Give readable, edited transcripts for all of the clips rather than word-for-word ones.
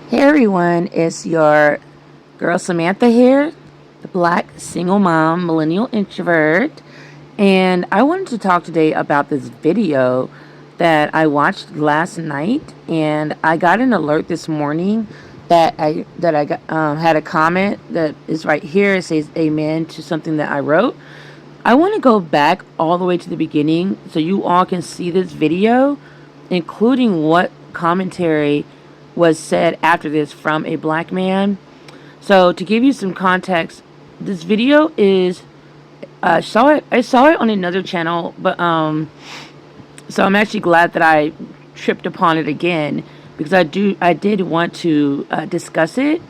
Hey everyone, it's your girl Samantha here, the black single mom, millennial introvert, and I wanted to talk today about this video that I watched last night, and I got an alert this morning that I got, had a comment that is right here. It says amen to something that I wrote. I want to go back all the way to the beginning so you all can see this video, including what commentary was said after this from a black man. So to give you some context, this video is I saw it on another channel, but so I'm actually glad that I tripped upon it again because I did want to discuss it.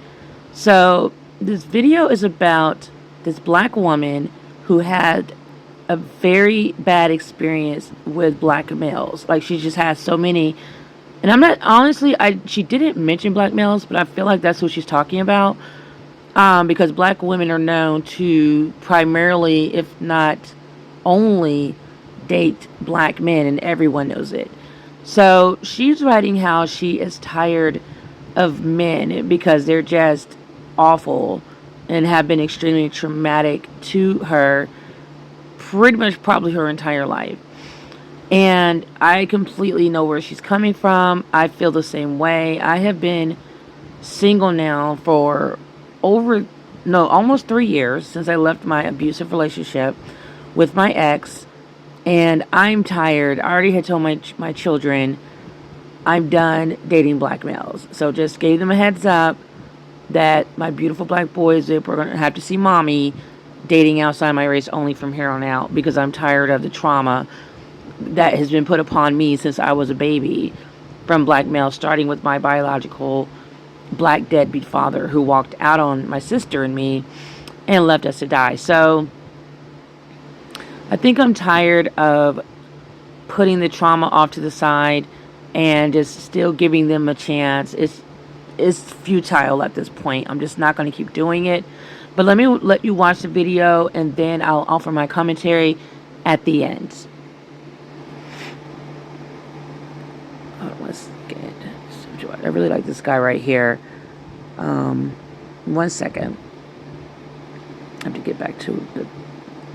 So this video is about this black woman who had a very bad experience with black males. Like, she just has so many. And I'm not, honestly, she didn't mention black males, but I feel like that's what she's talking about. Because black women are known to primarily, if not only, date black men, and everyone knows it. So she's writing how she is tired of men because they're just awful and have been extremely traumatic to her pretty much probably her entire life. And I completely know where she's coming from. I feel the same way. I have been single now for almost 3 years since I left my abusive relationship with my ex. And I'm tired. I already had told my children I'm done dating black males. So just gave them a heads up that my beautiful black boys, if we're going to have to see mommy dating outside my race only from here on out, because I'm tired of the trauma that has been put upon me since I was a baby from black males, starting with my biological black deadbeat father who walked out on my sister and me and left us to die. So I think I'm tired of putting the trauma off to the side and just still giving them a chance. It's futile at this point. I'm just not going to keep doing it. But let me let you watch the video, and then I'll offer my commentary at the end. Hold on one second. I really like this guy right here. 1 second. I have to get back to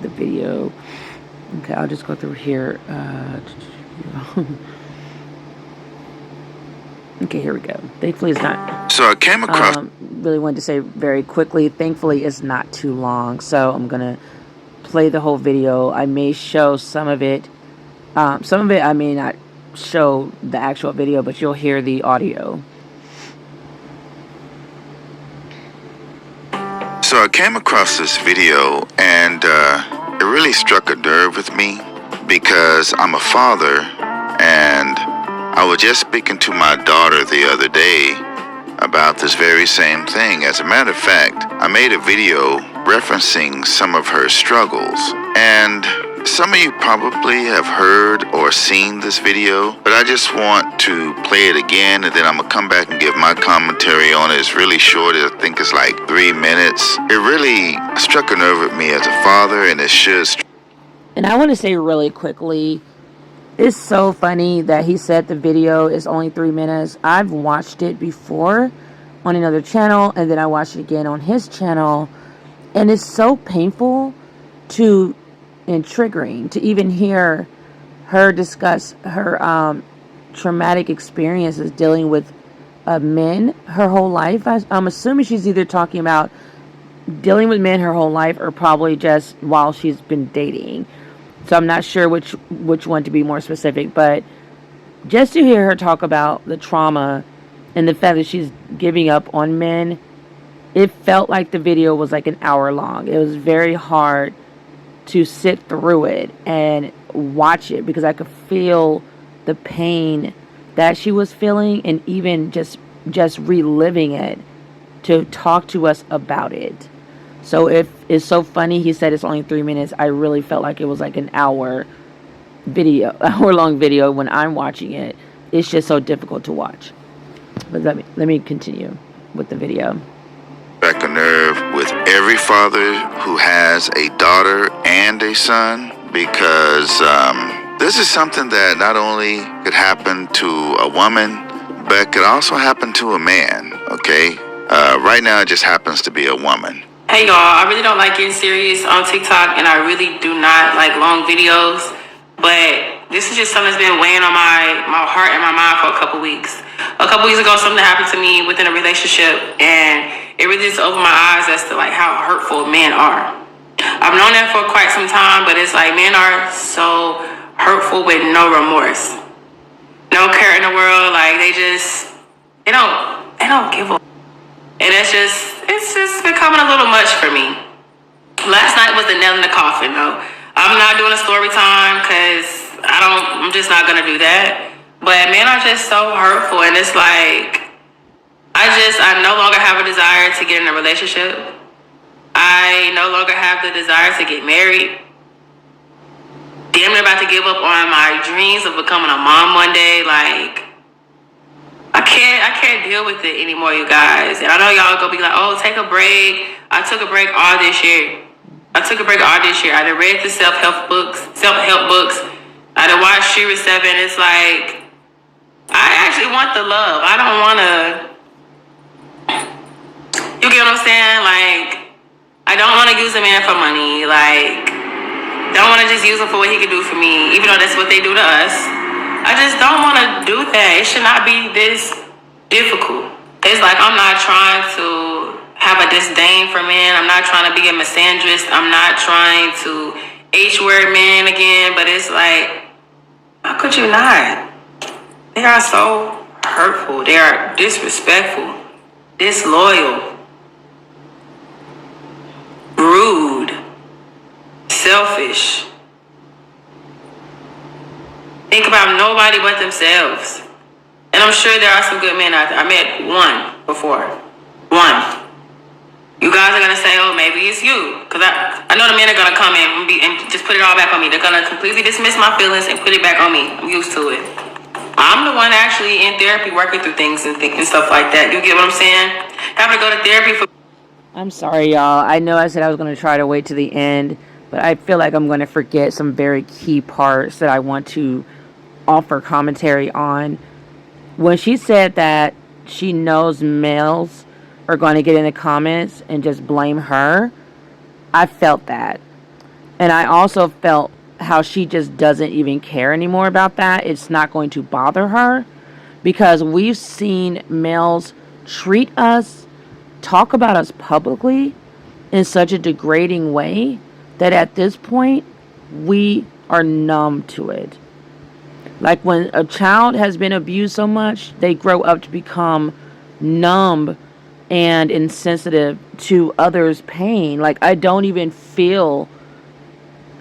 the video. Okay, I'll just go through here. Okay, here we go. Thankfully, it's not. So I came across. Really wanted to say very quickly. Thankfully, it's not too long, so I'm gonna play the whole video. I may show some of it. Some of it I may not show the actual video, but you'll hear the audio. So I came across this video, and it really struck a nerve with me because I'm a father, and I was just speaking to my daughter the other day about this very same thing. As a matter of fact, I made a video referencing some of her struggles, and some of you probably have heard or seen this video, but I just want to play it again, and then I'm gonna come back and give my commentary on it. It's really short. I think it's like 3 minutes. It really struck a nerve with me as a father, and it should. And I want to say really quickly, it's so funny that he said the video is only 3 minutes. I've watched it before on another channel, and then I watched it again on his channel, and it's so painful and triggering to even hear her discuss her traumatic experiences dealing with men her whole life. I'm assuming she's either talking about dealing with men her whole life or probably just while she's been dating. So I'm not sure which one to be more specific, but just to hear her talk about the trauma and the fact that she's giving up on men, it felt like the video was like an hour long. It was very hard to sit through it and watch it because I could feel the pain that she was feeling, and even just reliving it to talk to us about it. So if it's so funny, he said it's only 3 minutes. I really felt like it was like an hour long video when I'm watching it. It's just so difficult to watch. But let me continue with the video. Back a nerve with every father who has a daughter and a son, because this is something that not only could happen to a woman, but could also happen to a man. okay? Right now it just happens to be a woman. Hey y'all, I really don't like getting serious on TikTok, and I really do not like long videos, but this is just something that's been weighing on my heart and my mind for a couple weeks. A couple weeks ago, something happened to me within a relationship, and it really just opened my eyes as to like how hurtful men are. I've known that for quite some time, but it's like men are so hurtful with no remorse, no care in the world. Like they don't give a. And it's just becoming a little much for me. Last night was the nail in the coffin, though. I'm not doing a story time because I'm just not going to do that. But men are just so hurtful, and it's like, I no longer have a desire to get in a relationship. I no longer have the desire to get married. Damn near about to give up on my dreams of becoming a mom one day. Like, I can't deal with it anymore, you guys. And I know y'all gonna be like, oh, take a break. I took a break all this year. I done read the self-help books. I done watched Shira 7. It's like, I actually want the love. I don't wanna, you get what I'm saying? Like, I don't wanna use a man for money. Like, don't wanna just use him for what he can do for me, even though that's what they do to us. I just don't want to do that. It should not be this difficult. It's like I'm not trying to have a disdain for men. I'm not trying to be a misandrist. I'm not trying to H-word men again. But it's like, how could you not? They are so hurtful. They are disrespectful, disloyal, rude, selfish. Think about nobody but themselves. And I'm sure there are some good men out there. I met one before. One. You guys are going to say, oh, maybe it's you. Because I know the men are going to come in and just put it all back on me. They're going to completely dismiss my feelings and put it back on me. I'm used to it. I'm the one actually in therapy working through things and stuff like that. You get what I'm saying? Having to go to therapy for... I'm sorry, y'all. I know I said I was going to try to wait to the end, but I feel like I'm going to forget some very key parts that I want to offer commentary on. When she said that she knows males are going to get in the comments and just blame her, I felt that. And I also felt how she just doesn't even care anymore about that. It's not going to bother her because we've seen males treat us, talk about us publicly in such a degrading way that at this point we are numb to it. Like when a child has been abused so much, they grow up to become numb and insensitive to others' pain. Like I don't even feel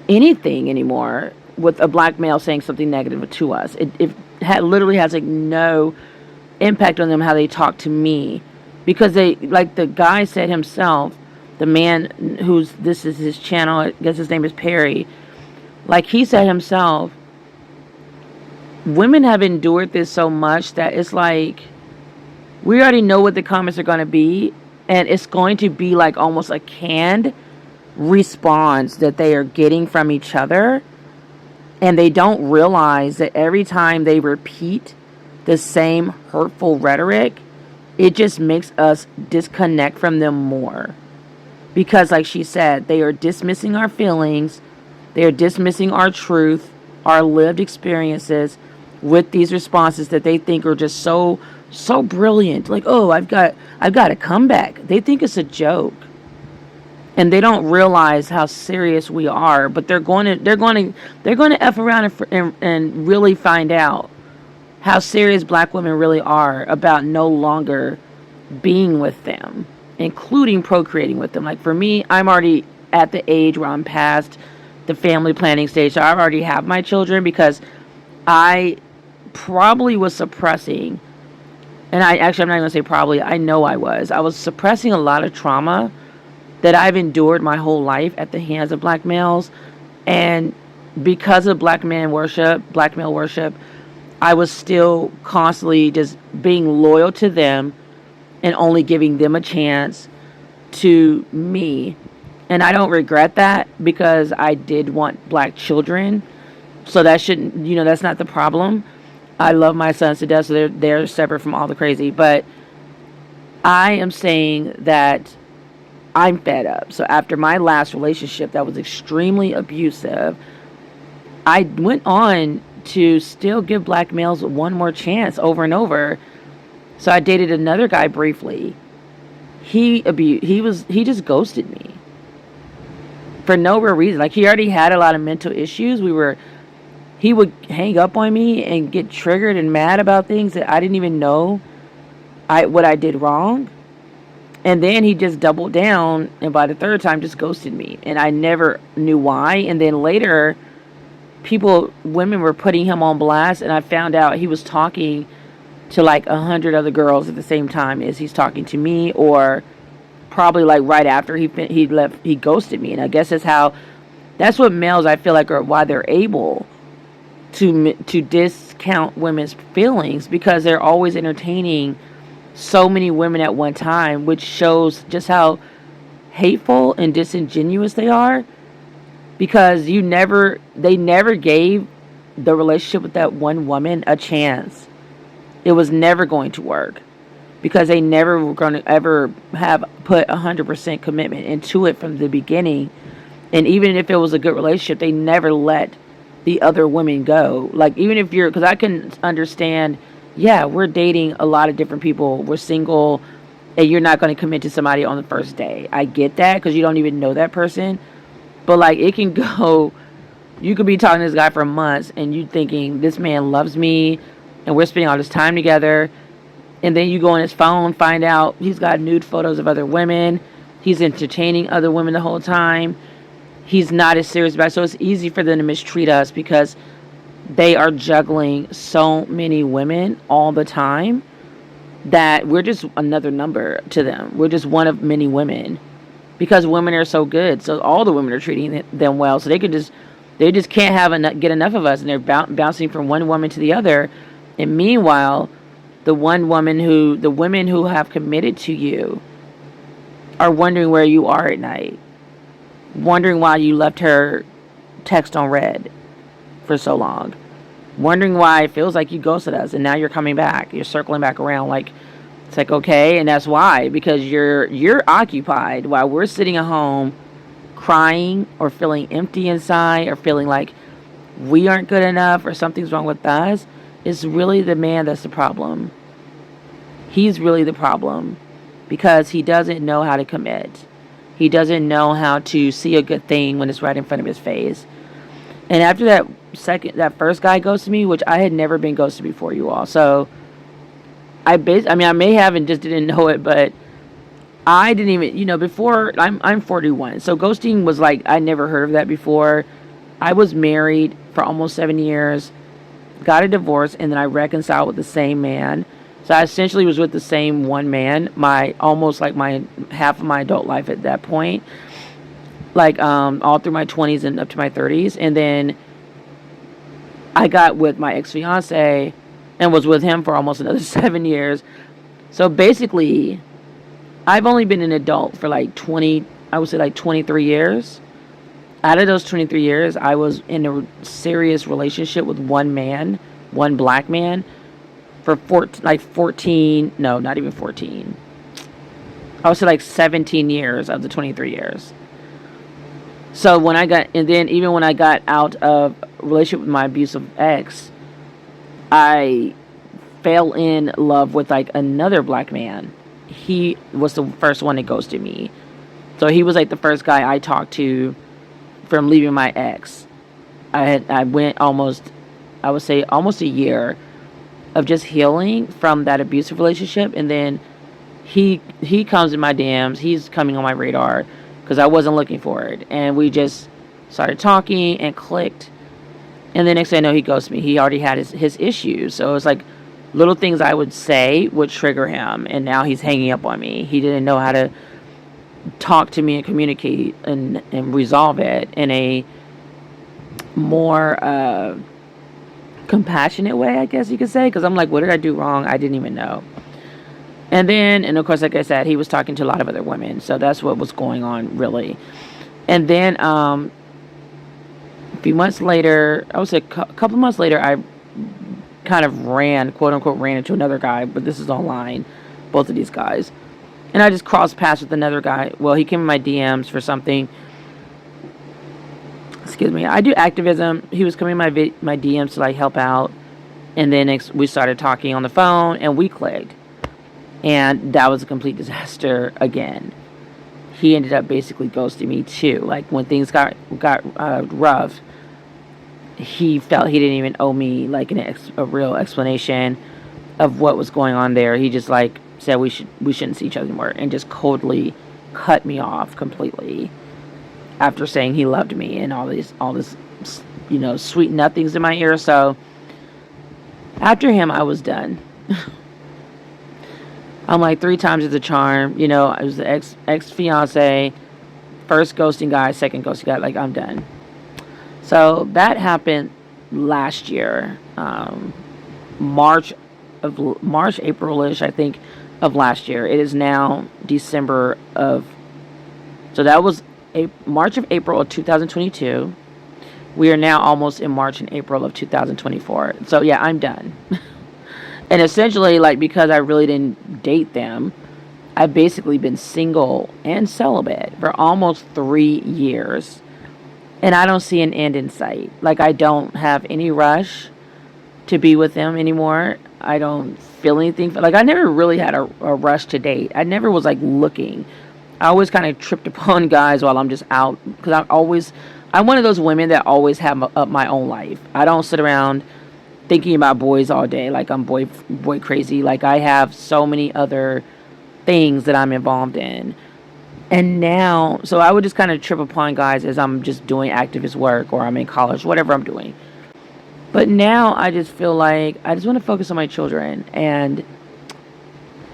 anything anymore with a black male saying something negative to us. It literally has like no impact on them how they talk to me, because they, like the guy said himself, the man this is his channel, I guess his name is Perry, like he said himself, women have endured this so much that it's like we already know what the comments are going to be, and it's going to be like almost a canned response that they are getting from each other, and they don't realize that every time they repeat the same hurtful rhetoric, it just makes us disconnect from them more, because like she said, they are dismissing our feelings, they are dismissing our truth, our lived experiences with these responses that they think are just so brilliant. Like, oh, I've got a comeback. They think it's a joke, and they don't realize how serious we are. But they're going to f around and really find out how serious black women really are about no longer being with them, including procreating with them. Like for me, I'm already at the age where I'm past the family planning stage, so I already have my children, because I probably was suppressing, and I'm not even going to say probably, I know I was suppressing a lot of trauma that I've endured my whole life at the hands of black males. And because of black male worship, I was still constantly just being loyal to them and only giving them a chance to me. And I don't regret that, because I did want black children. So that shouldn't, that's not the problem. I love my sons to death, so they're separate from all the crazy. But I am saying that I'm fed up. So after my last relationship that was extremely abusive, I went on to still give black males one more chance over and over. So I dated another guy briefly. He just ghosted me for no real reason. Like, he already had a lot of mental issues. He would hang up on me and get triggered and mad about things that I didn't even know what I did wrong. And then he just doubled down, and by the third time just ghosted me. And I never knew why. And then later, women were putting him on blast, and I found out he was talking to like 100 other girls at the same time as he's talking to me, or probably like right after he left, he ghosted me. And I guess that's what males, I feel like, are why they're able to discount women's feelings, because they're always entertaining so many women at one time, which shows just how hateful and disingenuous they are, because they never gave the relationship with that one woman a chance. It was never going to work, because they never were going to ever have put 100% commitment into it from the beginning. And even if it was a good relationship, they never let the other women go. Like, even if because I can understand, yeah, we're dating a lot of different people, we're single, and you're not going to commit to somebody on the first day. I get that, because you don't even know that person. But like, it can go, you could be talking to this guy for months and you thinking this man loves me and we're spending all this time together, and then you go on his phone and find out he's got nude photos of other women, he's entertaining other women the whole time, he's not as serious about it. So it's easy for them to mistreat us, because they are juggling so many women all the time that we're just another number to them. We're just one of many women, because women are so good. So all the women are treating them well. So they just can't get enough of us, and they're bouncing from one woman to the other. And meanwhile, the women who have committed to you are wondering where you are at night, wondering why you left her text on red for so long, wondering why it feels like you ghosted us, and now you're coming back, you're circling back around. Like, it's like, okay, and that's why, because you're occupied while we're sitting at home crying, or feeling empty inside, or feeling like we aren't good enough, or something's wrong with us. It's really the man that's the problem. He's really the problem, because he doesn't know how to commit. He doesn't know how to see a good thing when it's right in front of his face. And after that first guy ghosted me, which I had never been ghosted before, you all. So I may have and just didn't know it, but I didn't even, before, I'm 41. So ghosting was like, I never heard of that before. I was married for almost 7 years, got a divorce, and then I reconciled with the same man. So I essentially was with the same one man, almost like my half of my adult life at that point. Like, all through my 20s and up to my 30s. And then I got with my ex-fiance and was with him for almost another 7 years. So basically, I've only been an adult for like 23 years. Out of those 23 years, I was in a serious relationship with one man, one black man, for 14, no, not even 14. I would say like 17 years of the 23 years. So even when I got out of a relationship with my abusive ex, I fell in love with like another black man. He was the first one that ghosted me. So he was like the first guy I talked to from leaving my ex. I went almost a year of just healing from that abusive relationship, and then he comes in my DMs. He's coming on my radar because I wasn't looking for it, and we just started talking and clicked. And the next thing I know, he ghosted me. He already had his issues, so it was like little things I would say would trigger him, and now he's hanging up on me. He didn't know how to talk to me and communicate and resolve it in a more compassionate way, I guess you could say, because I'm like, what did I do wrong? I didn't even know. And of course, like I said, he was talking to a lot of other women, so that's what was going on, really. And then a few months later, I would say a couple months later, I kind of quote unquote ran into another guy, but this is online, both of these guys. And I just crossed paths with another guy. Well, he came in my DMs for something. Excuse me. I do activism. He was coming in my DMs to like help out. And then we started talking on the phone and we clicked. And that was a complete disaster again. He ended up basically ghosting me too. Like when things got rough, he felt he didn't even owe me like a real explanation of what was going on there. He just like said we shouldn't see each other anymore and just coldly cut me off completely after saying he loved me and all this sweet nothings in my ear. So after him, I was done. I'm like 3 times is a charm. I was the ex-fiance, first ghosting guy, second ghosting guy. Like, I'm done. So that happened last year, March, April-ish, I think, of last year. It is now December of, so that was March of April of 2022. We are now almost in March and April of 2024. So yeah, I'm done. And essentially, like, because I really didn't date them, I've basically been single and celibate for almost 3 years. And I don't see an end in sight. Like, I don't have any rush to be with them anymore. I don't feel anything. Like, I never really had a rush to date. I never was, like, looking. I always kind of tripped upon guys while I'm just out. Because I'm one of those women that always have up my own life. I don't sit around thinking about boys all day. Like, I'm boy crazy. Like, I have so many other things that I'm involved in. And now, so I would just kind of trip upon guys as I'm just doing activist work or I'm in college, whatever I'm doing. But now I just feel like I just want to focus on my children. And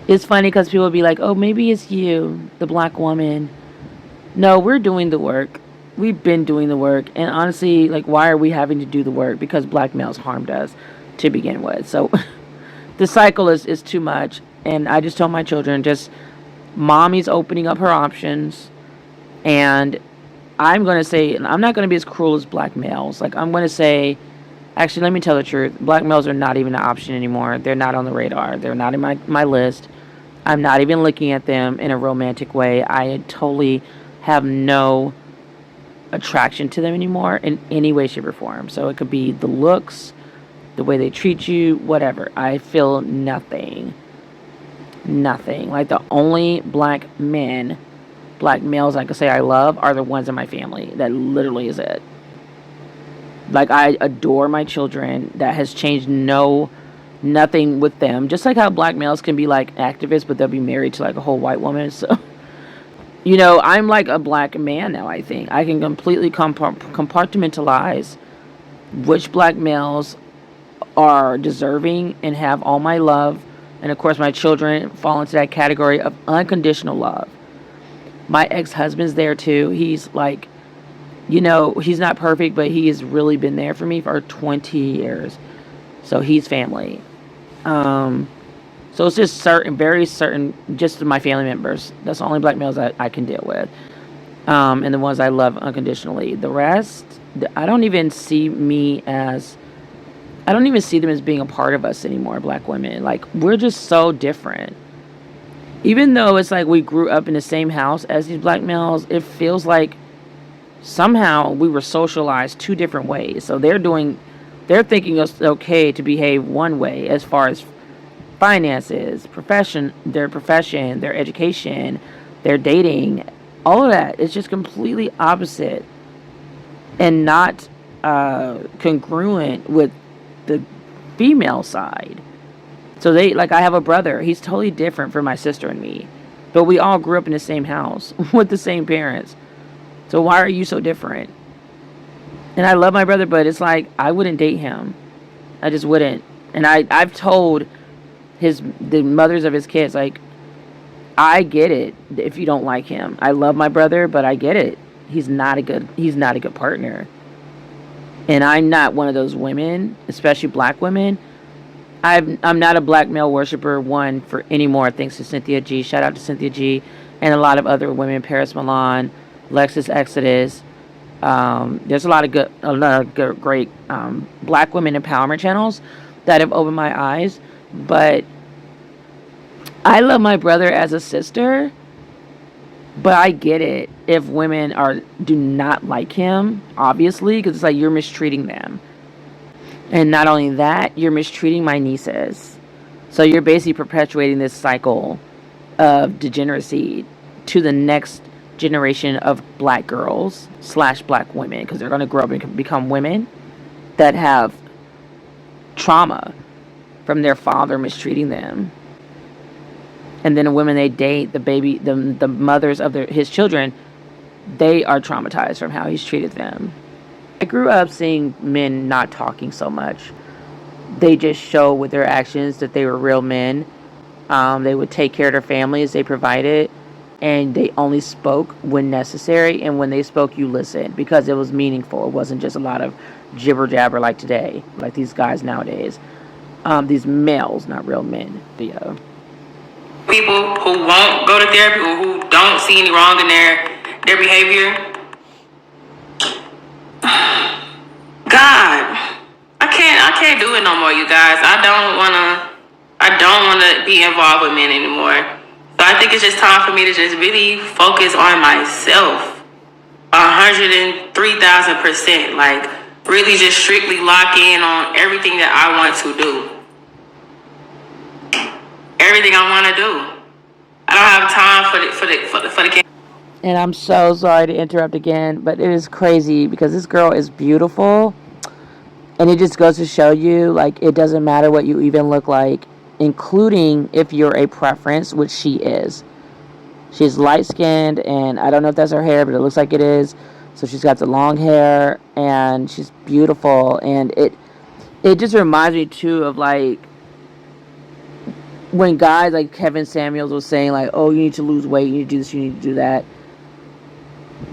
it's funny because people will be like, oh, maybe it's you, the black woman. No, we're doing the work. We've been doing the work. And honestly, like, why are we having to do the work? Because black males harmed us to begin with. So the cycle is too much. And I just told my children, mommy's opening up her options. And I'm going to say, I'm not going to be as cruel as black males. Like, I'm going to say, actually, let me tell the truth. Black males are not even an option anymore. They're not on the radar. They're not in my list. I'm not even looking at them in a romantic way. I totally have no attraction to them anymore in any way, shape, or form. So it could be the looks, the way they treat you, whatever. I feel nothing. Like, the only black males I could say I love are the ones in my family. That literally is it. Like, I adore my children. That has changed nothing with them. Just like how black males can be like activists, but they'll be married to like a whole white woman. So I'm like a black man now, I think. I can completely compartmentalize which black males are deserving and have all my love. And of course, my children fall into that category of unconditional love. My ex-husband's there too. He's like, he's not perfect, but he has really been there for me for 20 years. So he's family. So it's just very certain, just my family members. That's the only black males I can deal with. And the ones I love unconditionally. The rest, I don't even see them as being a part of us anymore, black women. Like, we're just so different. Even though it's like we grew up in the same house as these black males, it feels like somehow we were socialized 2 different ways. So they're thinking it's okay to behave one way as far as finances, their profession, their education, their dating, all of that. It's just completely opposite and not congruent with the female side. So I have a brother. He's totally different from my sister and me. But we all grew up in the same house with the same parents. So why are you so different? And I love my brother, but it's like, I wouldn't date him. I just wouldn't. And I've told the mothers of his kids, like, I get it if you don't like him. I love my brother, but I get it. He's not a good partner. And I'm not one of those women, especially black women. I'm not a black male worshiper for anymore, thanks to Cynthia G. Shout out to Cynthia G. And a lot of other women, Paris Milan, Lexus Exodus. There's a lot of great black women empowerment channels that have opened my eyes. But I love my brother as a sister, but I get it if women do not like him, obviously, because it's like you're mistreating them. And not only that, you're mistreating my nieces. So you're basically perpetuating this cycle of degeneracy to the next generation of black girls / black women, because they're going to grow up and become women that have trauma from their father mistreating them. And then the women they date, the mothers of his children, they are traumatized from how he's treated them. I grew up seeing men not talking so much. They just show with their actions that they were real men. They would take care of their families, they provided, and they only spoke when necessary. And when they spoke, you listened because it was meaningful. It wasn't just a lot of jibber jabber like today, like these guys nowadays. These males, not real men. Yeah. People who won't go to therapy or who don't see any wrong in their behavior. God, I can't do it no more, you guys. I don't wanna be involved with men anymore. So I think it's just time for me to just really focus on myself. 103,000%. Like really just strictly lock in on everything that I want to do. Everything I want to do. I don't have time for the And I'm so sorry to interrupt again, but it is crazy because this girl is beautiful. And it just goes to show you, like, it doesn't matter what you even look like, including if you're a preference, which she is. She's light-skinned, and I don't know if that's her hair, but it looks like it is. So she's got the long hair, and she's beautiful. And it just reminds me, too, of, like, when guys like Kevin Samuels was saying, like, oh, you need to lose weight, you need to do this, you need to do that.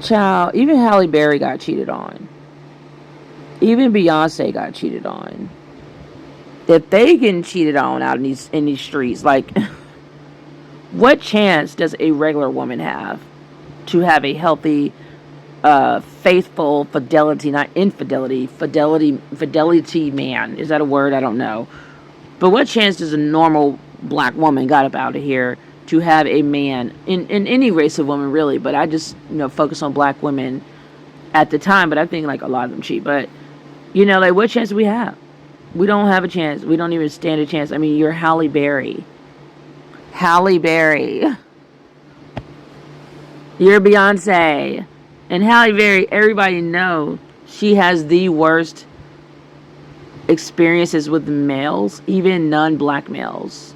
Child, even Halle Berry got cheated on. Even Beyonce got cheated on. If they getting cheated on out in these streets, like, what chance does a regular woman have to have a healthy, faithful fidelity, not infidelity, fidelity man? Is that a word? I don't know. But what chance does a normal black woman got up out of here to have a man in any race of women, really? But I just, focus on black women at the time. But I think like a lot of them cheat. But like, what chance do we have? We don't have a chance. We don't even stand a chance. I mean, you're Halle Berry. Halle Berry. You're Beyonce. And Halle Berry, everybody knows she has the worst experiences with males, even non-black males.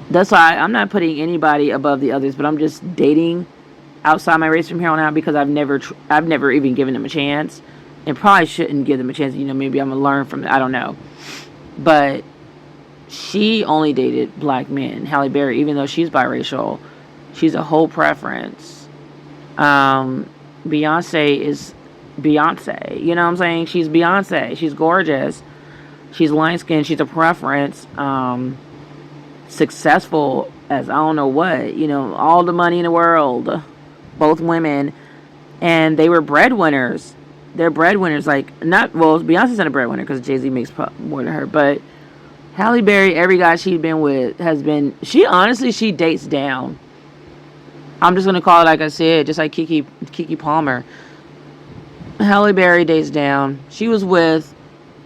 That's why I'm not putting anybody above the others, but I'm just dating outside my race from here on out because I've never even given them a chance. And probably shouldn't give them a chance. Maybe I'm going to learn from it. I don't know. But she only dated black men. Halle Berry, even though she's biracial, she's a whole preference. Beyonce is Beyonce. You know what I'm saying? She's Beyonce. She's gorgeous. She's light-skinned. She's a preference. Successful as I don't know what. All the money in the world. Both women. And they were breadwinners. They're breadwinners, Beyonce's not a breadwinner because Jay-Z makes more than her, but Halle Berry, every guy she's been with she dates down. I'm just going to call it like I said, just like Keke Palmer. Halle Berry dates down. She was with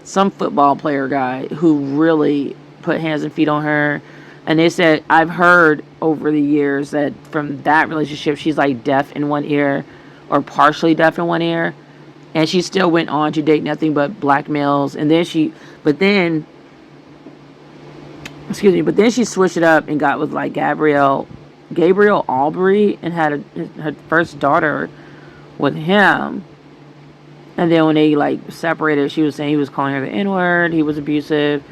some football player guy who really put hands and feet on her, and they said, I've heard over the years that from that relationship, she's like deaf in one ear or partially deaf in one ear. And she still went on to date nothing but black males. And then she switched it up and got with like Gabriel Aubrey and had her first daughter with him. And then when they like separated, she was saying he was calling her the N-word, he was abusive.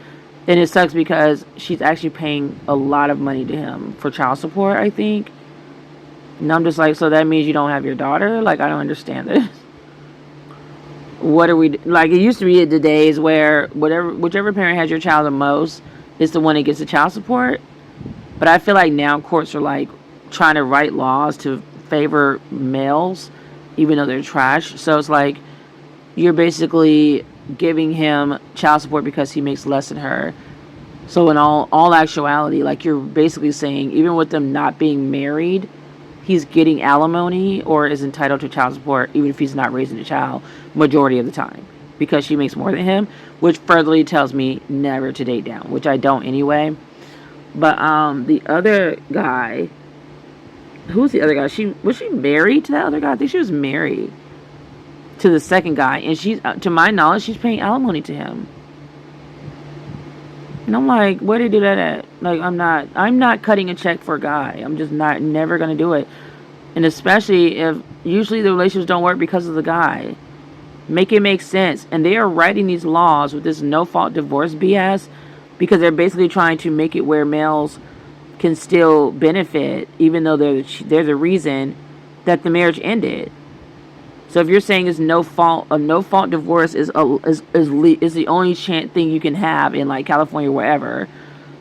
And it sucks because she's actually paying a lot of money to him for child support, I think. And I'm just like, so that means you don't have your daughter? Like, I don't understand this. What are we like? It used to be the days where whichever parent has your child the most is the one that gets the child support. But I feel like now courts are like trying to write laws to favor males, even though they're trash. So it's like you're basically giving him child support because he makes less than her, So in all actuality, like, you're basically saying, even with them not being married, he's getting alimony or is entitled to child support, even if he's not raising a child majority of the time, because she makes more than him, which furtherly tells me never to date down, which I don't anyway. But the other guy, who's the other guy? Was she married to that other guy? I think she was married to the second guy, and she's, to my knowledge, she's paying alimony to him. And I'm like, where did he do that at? Like, I'm not cutting a check for a guy. I'm just never gonna do it. And especially if usually the relationships don't work because of the guy. Make it make sense. And they are writing these laws with this no-fault divorce BS because they're basically trying to make it where males can still benefit, even though they're the reason that the marriage ended. So if you're saying it's no fault divorce is the only thing you can have in, like, California, wherever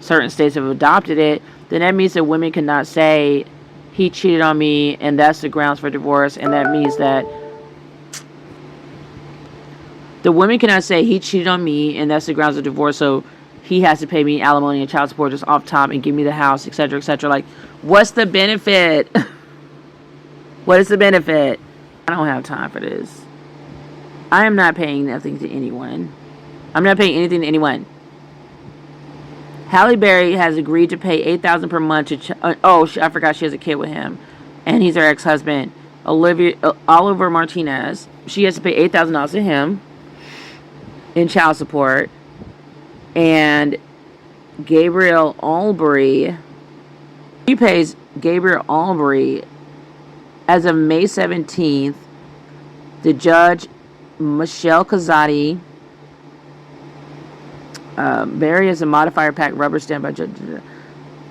certain states have adopted it, then that means that women cannot say he cheated on me and that's the grounds for divorce, and that means that the women cannot say he cheated on me and that's the grounds of divorce, so he has to pay me alimony and child support just off top and give me the house, etc., etc. Like, what's the benefit? What is the benefit? I don't have time for this. I am not paying nothing to anyone. I'm not paying anything to anyone. Halle Berry has agreed to pay $8,000 per month to. I forgot she has a kid with him, and he's her ex-husband, Oliver Martinez. She has to pay $8,000 to him in child support, and Gabriel Albury. She pays Gabriel Albury. As of May 17th, the judge, Michelle Kazadi, Barry is a modifier pack rubber stamp by judge.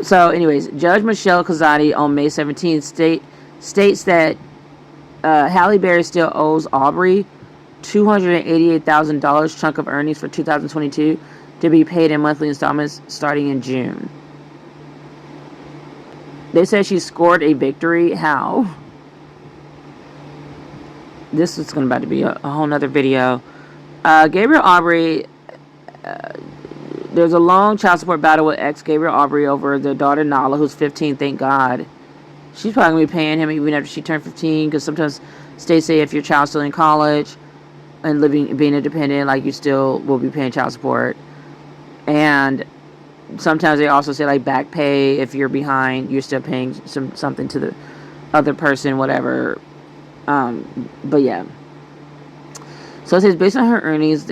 So anyways, Judge Michelle Kazadi on May 17th states that Halle Berry still owes Aubrey $288,000 chunk of earnings for 2022 to be paid in monthly installments starting in June. They said she scored a victory. How? This is about to be a whole nother video. Gabriel Aubrey, there's a long child support battle with ex Gabriel Aubrey over their daughter Nala, who's 15. Thank God. She's probably going to be paying him even after she turned 15, because sometimes states say if your child's still in college and being independent, like, you still will be paying child support. And sometimes they also say, like, back pay, if you're behind, you're still paying something to the other person, whatever. But yeah. So it says based on her earnings,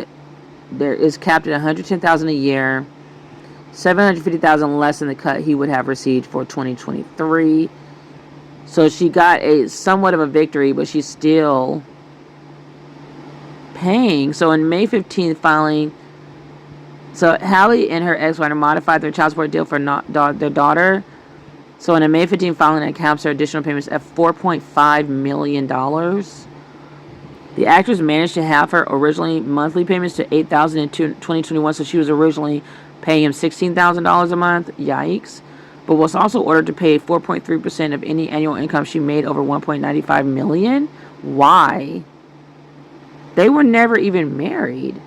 there is capped at $110,000 a year, $750,000 less than the cut he would have received for 2023. So she got a somewhat of a victory, but she's still paying. So in May 15th filing, so Halle and her ex-wife modified their child support deal for their daughter. So in a May 15th filing, it caps her additional payments at $4.5 million. The actress managed to have her originally monthly payments to $8,000 in 2021, so she was originally paying him $16,000 a month. Yikes. But was also ordered to pay 4.3% of any annual income she made over $1.95 million. Why? They were never even married.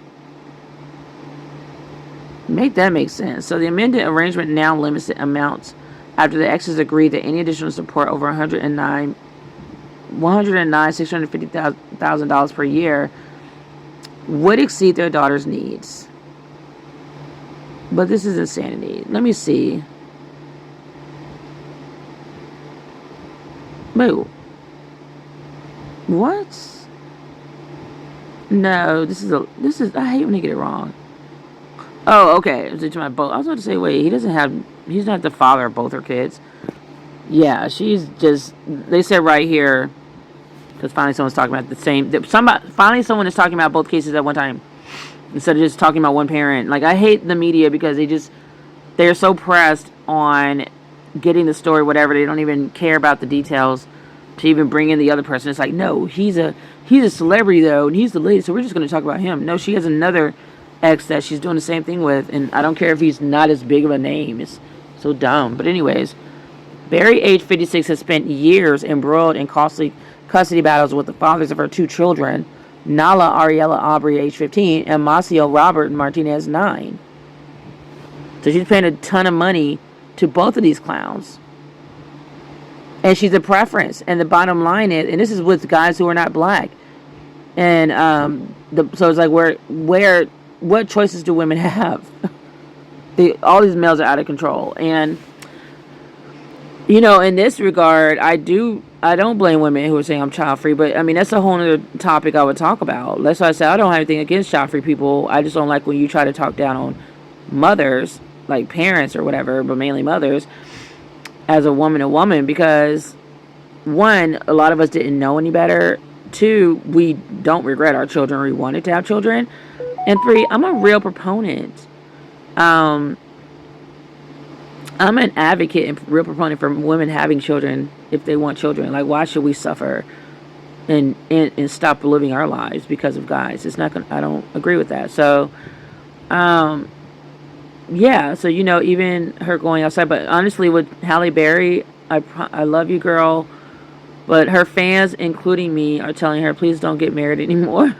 Make that make sense. So the amended arrangement now limits the amounts after the exes agreed that any additional support over $650,000 per year would exceed their daughter's needs. But this is insanity. Let me see. Wait. What? No, this is I hate when they get it wrong. Oh, okay. To my both. I was about to say, wait, he's not the father of both her kids. Yeah, she's just, they said right here, because finally someone's talking about the same, finally someone is talking about both cases at one time, instead of just talking about one parent. Like, I hate the media because they're so pressed on getting the story, whatever, they don't even care about the details to even bring in the other person. It's like, no, he's a celebrity though, and he's the lead, so we're just going to talk about him. No, she has another ex that she's doing the same thing with, and I don't care if he's not as big of a name. It's so dumb. But anyways, Barry, age 56, has spent years embroiled in costly custody battles with the fathers of her two children, Nala Ariella Aubrey, age 15, and Macio Robert Martinez, 9. So she's paying a ton of money to both of these clowns. And she's a preference. And the bottom line is, and this is with guys who are not black. And so it's like, what choices do women have? All these males are out of control. And, you know, in this regard, I don't blame women who are saying I'm child free, but I mean, that's a whole other topic I would talk about. That's why I say I don't have anything against child free people. I just don't like when you try to talk down on mothers, like parents or whatever, but mainly mothers, as a woman, because one, a lot of us didn't know any better. Two, we don't regret our children, we wanted to have children. And three, I'm a real proponent. I'm an advocate and real proponent for women having children if they want children. Like, why should we suffer and stop living our lives because of guys? It's not gonna, I don't agree with that. So, yeah, so, you know, even her going outside, but honestly, with Halle Berry, I love you, girl, but her fans, including me, are telling her, please don't get married anymore,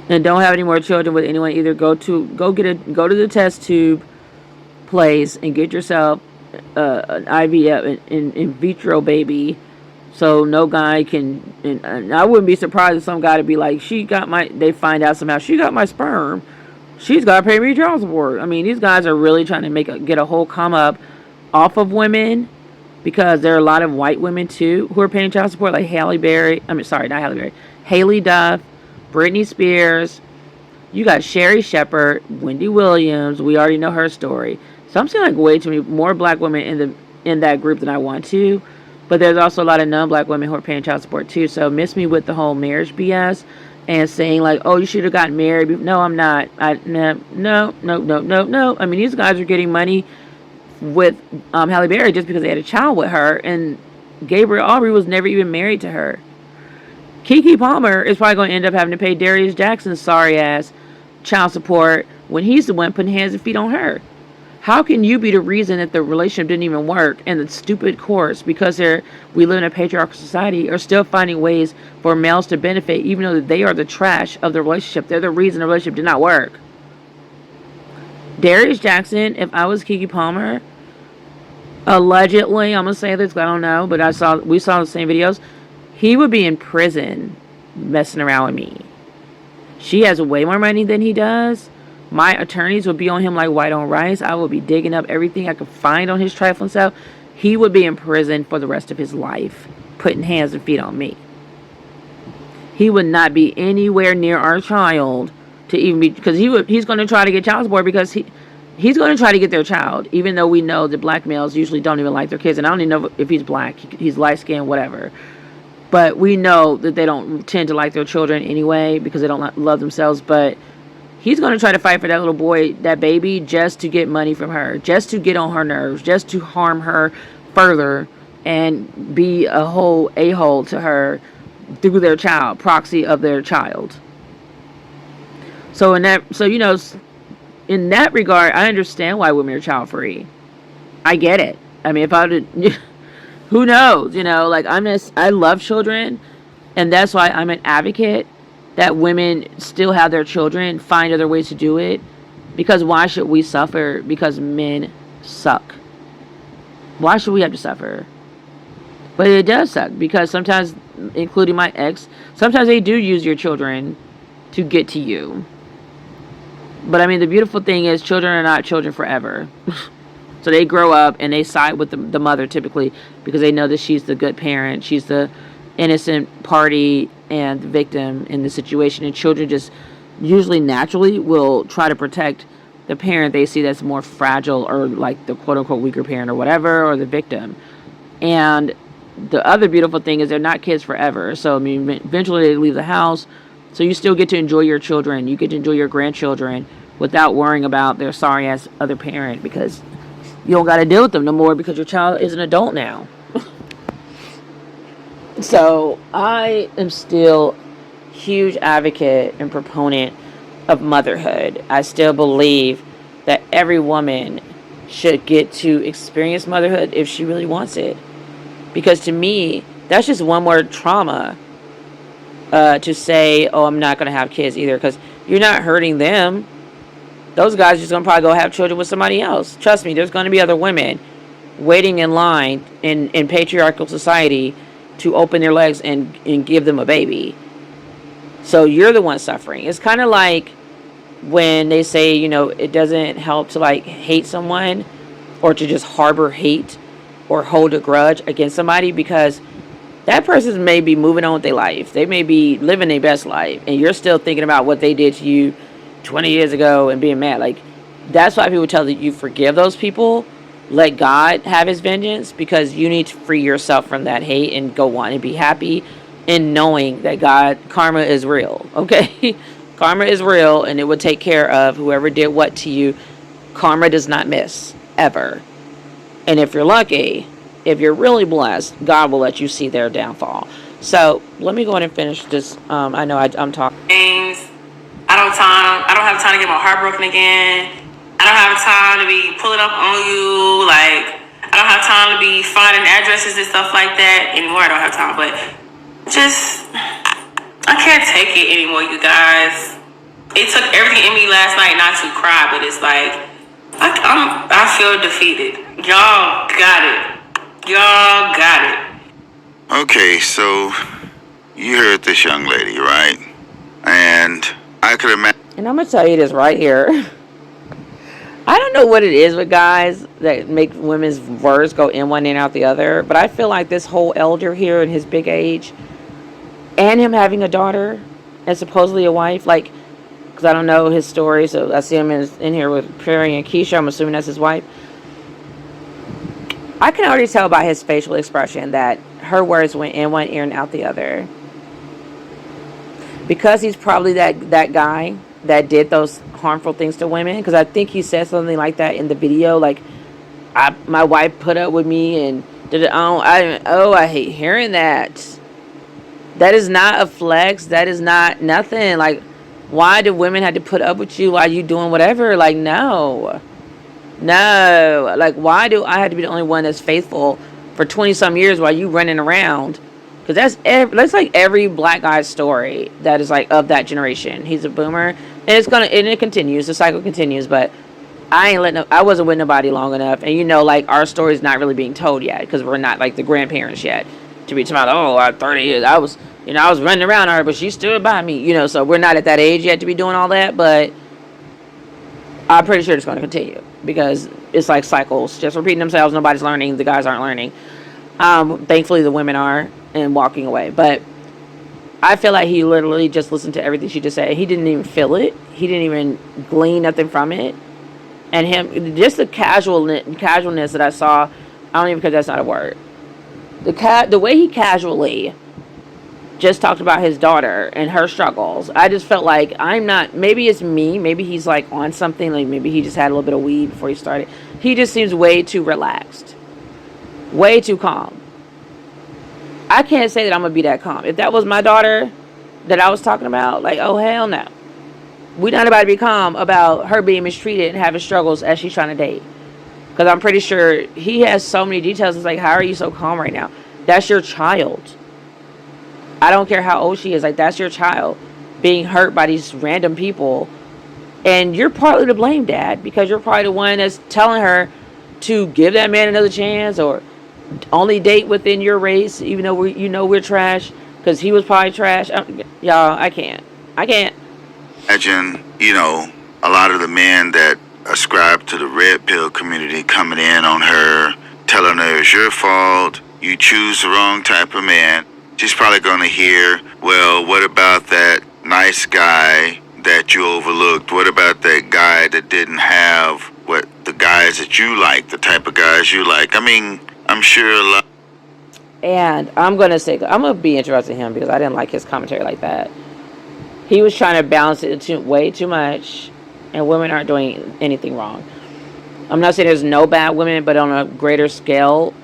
and don't have any more children with anyone. Either go to the test tube place and get yourself an IVF, an in vitro baby, so no guy can. And I wouldn't be surprised if some guy to be like, they find out somehow she got my sperm. She's got to pay me child support. I mean, these guys are really trying to get a whole come up off of women, because there are a lot of white women too who are paying child support, like Halle Berry. I mean, sorry, not Halle Berry. Haley Duff, Britney Spears. You got Sherry Shepherd, Wendy Williams. We already know her story. So I'm seeing like way too many more black women in that group than I want to. But there's also a lot of non-black women who are paying child support too. So miss me with the whole marriage BS. And saying like, oh, you should have gotten married. No, I'm not. No. I mean, these guys are getting money with Halle Berry just because they had a child with her. And Gabriel Aubrey was never even married to her. Keke Palmer is probably going to end up having to pay Darius Jackson's sorry ass child support when he's the one putting hands and feet on her. How can you be the reason that the relationship didn't even work, and the stupid courts, because we live in a patriarchal society, are still finding ways for males to benefit, even though they are the trash of the relationship? They're the reason the relationship did not work. Darius Jackson, if I was Keke Palmer, allegedly, I'm going to say this, I don't know, but we saw the same videos, he would be in prison messing around with me. She has way more money than he does. My attorneys would be on him like white on rice. I would be digging up everything I could find on his trifling self. He would be in prison for the rest of his life, putting hands and feet on me. He would not be anywhere near our child to even be, because he's going to try to get child support, because he's going to try to get their child, even though we know that black males usually don't even like their kids. And I don't even know if he's black. He's light-skinned, whatever. But we know that they don't tend to like their children anyway, because they don't love themselves. But he's going to try to fight for that little boy, that baby, just to get money from her, just to get on her nerves, just to harm her further and be a whole a-hole to her through their child, proxy of their child. So in that regard, I understand why women are child free. I get it. I mean, if I did, who knows? Like, I love children, and that's why I'm an advocate that women still have their children, find other ways to do it. Because why should we suffer because men suck? Why should we have to suffer? But it does suck, because sometimes, including my ex, sometimes they do use your children to get to you. But I mean, the beautiful thing is, children are not children forever. So they grow up and they side with the mother typically, because they know that she's the good parent, she's the innocent party and the victim in the situation. And children just usually naturally will try to protect the parent they see that's more fragile, or like the quote-unquote weaker parent or whatever, or the victim. And the other beautiful thing is, they're not kids forever. So I mean, eventually they leave the house, so you still get to enjoy your children, you get to enjoy your grandchildren without worrying about their sorry ass other parent, because you don't got to deal with them no more, because your child is an adult now. So I am still huge advocate and proponent of motherhood. I still believe that every woman should get to experience motherhood if she really wants it. Because to me, that's just one more trauma to say, oh, I'm not going to have kids either. Because you're not hurting them. those guys are just going to probably go have children with somebody else. Trust me, there's going to be other women waiting in line in patriarchal society to open their legs and give them a baby. So you're the one suffering. It's kind of like when they say, it doesn't help to like hate someone or to just harbor hate or hold a grudge against somebody, because that person may be moving on with their life. They may be living their best life, and you're still thinking about what they did to you 20 years ago and being mad. Like, that's why people tell you forgive those people. Let God have his vengeance, because you need to free yourself from that hate and go on and be happy in knowing that karma is real, okay? Karma is real, and it will take care of whoever did what to you. Karma does not miss, ever. And if you're lucky, if you're really blessed, God will let you see their downfall. So let me go ahead and finish this. I know I'm talking. I don't have time to get my heart broken again. I don't have time to be pulling up on you. Like, I don't have time to be finding addresses and stuff like that anymore. I don't have time, but I can't take it anymore, you guys. It took everything in me last night not to cry, but it's like, I feel defeated. Y'all got it. Y'all got it. Okay, so you heard this young lady, right? And I could imagine. And I'm going to tell you this right here. I don't know what it is with guys that make women's words go in one and out the other, but I feel like this whole elder here in his big age, and him having a daughter and supposedly a wife, like, because I don't know his story, so I see him in here with Prairie and Keisha. I'm assuming that's his wife. I can already tell by his facial expression that her words went in one ear and out the other. Because he's probably that guy that did those harmful things to women. Because I think he said something like that in the video. Like, my wife put up with me and did it. I hate hearing that. That is not a flex. That is not nothing. Like, why do women have to put up with you while you doing whatever? Like, no. Like, why do I have to be the only one that's faithful for 20 some years while you running around? Because that's like every black guy's story that is like of that generation. He's a boomer, and it continues. The cycle continues. But I wasn't with nobody long enough, and like our story's not really being told yet because we're not like the grandparents yet to be talking about. At 30 years, I was running around her, but she stood by me. So we're not at that age yet to be doing all that. But I'm pretty sure it's going to continue because it's like cycles, just repeating themselves. Nobody's learning. The guys aren't learning. Thankfully, the women are and walking away. But I feel like he literally just listened to everything she just said. He didn't even feel it. He didn't even glean nothing from it. And him, just the casualness that I saw, I don't even, because that's not a word. The way he casually just talked about his daughter and her struggles, I just felt like maybe it's me, maybe he's like on something, like maybe he just had a little bit of weed before he started. He just seems way too relaxed, way too calm. I can't say that I'm gonna be that calm. If that was my daughter that I was talking about, like, oh hell no, we're not about to be calm about her being mistreated and having struggles as she's trying to date. Because I'm pretty sure he has so many details. It's like, how are you so calm right now? That's your child. I don't care how old she is. Like, that's your child being hurt by these random people. And you're partly to blame, Dad, because you're probably the one that's telling her to give that man another chance or only date within your race, even though we're trash, because he was probably trash. Y'all, I can't. Imagine, a lot of the men that ascribe to the red pill community coming in on her, telling her it's your fault, you choose the wrong type of man. She's probably going to hear, well, what about that nice guy that you overlooked? What about that guy that didn't have what the guys that you like, the type of guys you like? I mean, I'm sure a lot. And I'm going to be interested in him because I didn't like his commentary like that. He was trying to balance it way too much, and women aren't doing anything wrong. I'm not saying there's no bad women, but on a greater scale,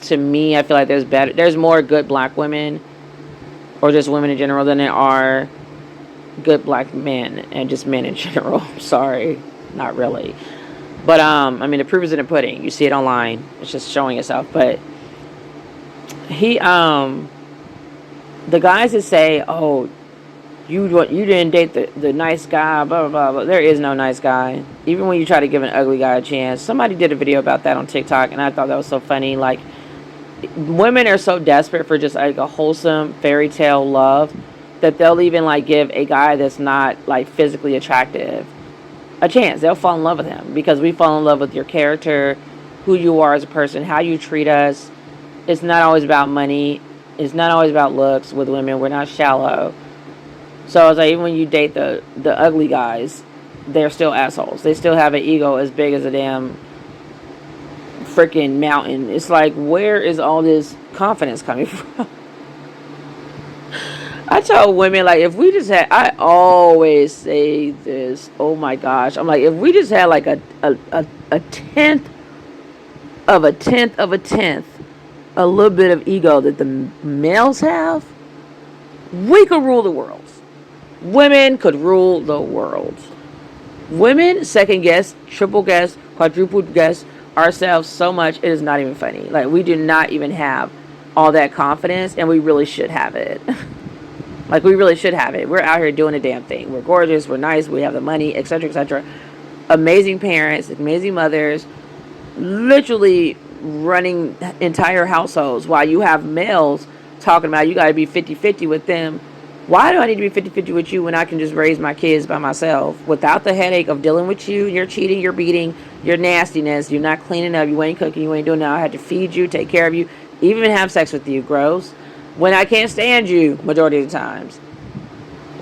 to me, I feel like there's more good black women, or just women in general, than there are good black men, and just men in general. Sorry, not really. But, the proof is in the pudding. You see it online. It's just showing itself. But the guys that say, oh, You didn't date the nice guy, blah, blah, blah, blah. There is no nice guy. Even when you try to give an ugly guy a chance. Somebody did a video about that on TikTok, and I thought that was so funny. Like, women are so desperate for just like a wholesome fairy tale love that they'll even like give a guy that's not like physically attractive a chance. They'll fall in love with him because we fall in love with your character, who you are as a person, how you treat us. It's not always about money. It's not always about looks with women. We're not shallow. So I was like, even when you date the ugly guys, they're still assholes. They still have an ego as big as a damn freaking mountain. It's like, where is all this confidence coming from? I tell women, like, if we just had, I always say this, oh my gosh, I'm like, if we just had like a tenth of a tenth of a tenth, a little bit of ego that the males have, we could rule the world. Women could rule the world. Women second guess, triple guess, quadruple guess ourselves so much it is not even funny. Like, we do not even have all that confidence, and we really should have it. Like, we really should have it. We're out here doing a damn thing. We're gorgeous, we're nice, we have the money, etc., etc. Amazing parents, amazing mothers, literally running entire households, while you have males talking about you got to be 50-50 with them. Why do I need to be 50-50 with you when I can just raise my kids by myself without the headache of dealing with you? You're cheating, you're beating, your nastiness, you're not cleaning up, you ain't cooking, you ain't doing that. I had to feed you, take care of you, even have sex with you, gross, when I can't stand you majority of the times.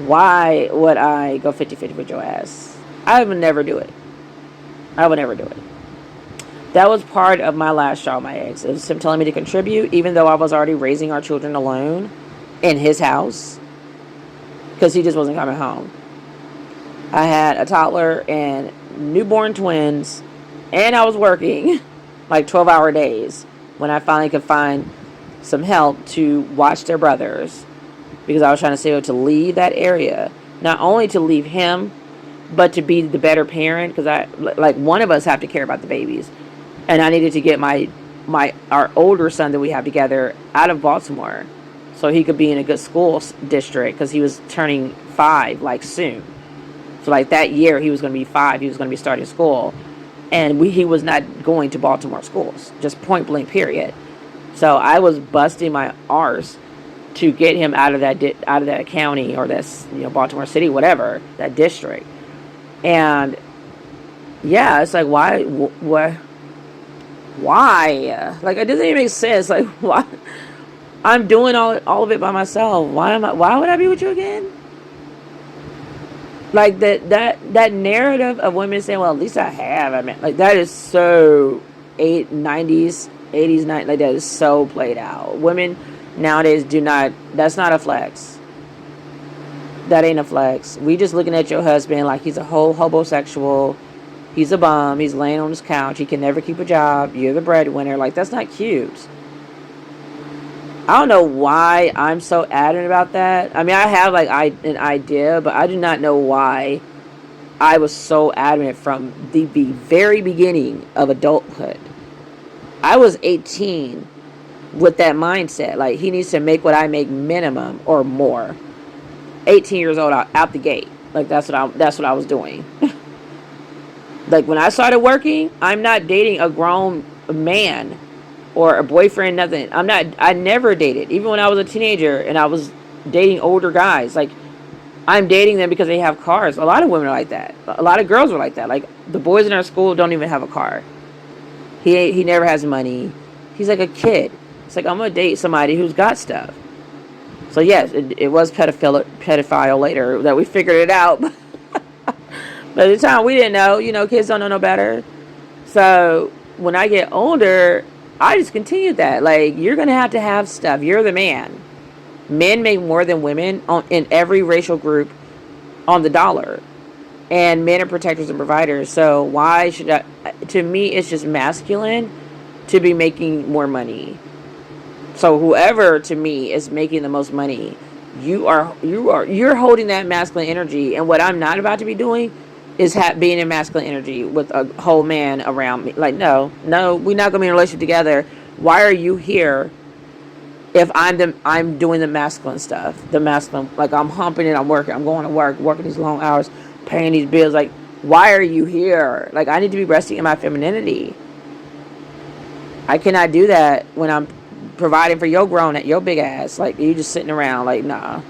Why would I go 50-50 with your ass? I would never do it. I would never do it. That was part of my last straw, my ex. It was him telling me to contribute, even though I was already raising our children alone in his house, because he just wasn't coming home. I had a toddler and newborn twins, and I was working like 12-hour days when I finally could find some help to watch their brothers, because I was trying to say to leave that area, not only to leave him, but to be the better parent, because one of us have to care about the babies, and I needed to get our older son that we have together out of Baltimore, so he could be in a good school district, because he was turning 5 like soon. So like that year he was going to be 5, he was going to be starting school, and he was not going to Baltimore schools, just point blank period. So I was busting my arse to get him out of that county, or this, Baltimore City, whatever, that district. And yeah, it's like, why? Like, it doesn't even make sense. Like, why? I'm doing all of it by myself. Why would I be with you again? Like, that narrative of women saying, well, at least I have. I mean, like, that is so 90s, 80s, 90s. Like, that is so played out. Women nowadays that's not a flex. That ain't a flex. We just looking at your husband like he's a whole homosexual. He's a bum. He's laying on his couch. He can never keep a job. You're the breadwinner. Like, that's not cute. I don't know why I'm so adamant about that. I mean, I have like an idea, but I do not know why I was so adamant from the very beginning of adulthood. I was 18 with that mindset. Like, he needs to make what I make minimum or more. 18 years old out the gate. Like, that's what I was doing. Like, when I started working, I'm not dating a grown man or a boyfriend, nothing. I never dated. Even when I was a teenager and I was dating older guys, like, I'm dating them because they have cars. A lot of women are like that. A lot of girls are like that. Like, the boys in our school don't even have a car. He never has money. He's like a kid. It's like, I'm going to date somebody who's got stuff. So yes, it was pedophile later that we figured it out. But at the time, we didn't know. Kids don't know no better. So when I get older, I just continued that. Like, you're going to have stuff. You're the man. Men make more than women in every racial group on the dollar. And men are protectors and providers. So why should I? To me, it's just masculine to be making more money. So whoever, to me, is making the most money, you're holding that masculine energy. And what I'm not about to be doing is being in masculine energy with a whole man around me. Like, no, we're not going to be in a relationship together. Why are you here if I'm doing the masculine stuff, the masculine, like I'm humping it, I'm working, I'm going to work, working these long hours, paying these bills. Like, why are you here? Like, I need to be resting in my femininity. I cannot do that when I'm providing for your grown at your big ass. Like, you just sitting around. Like, nah,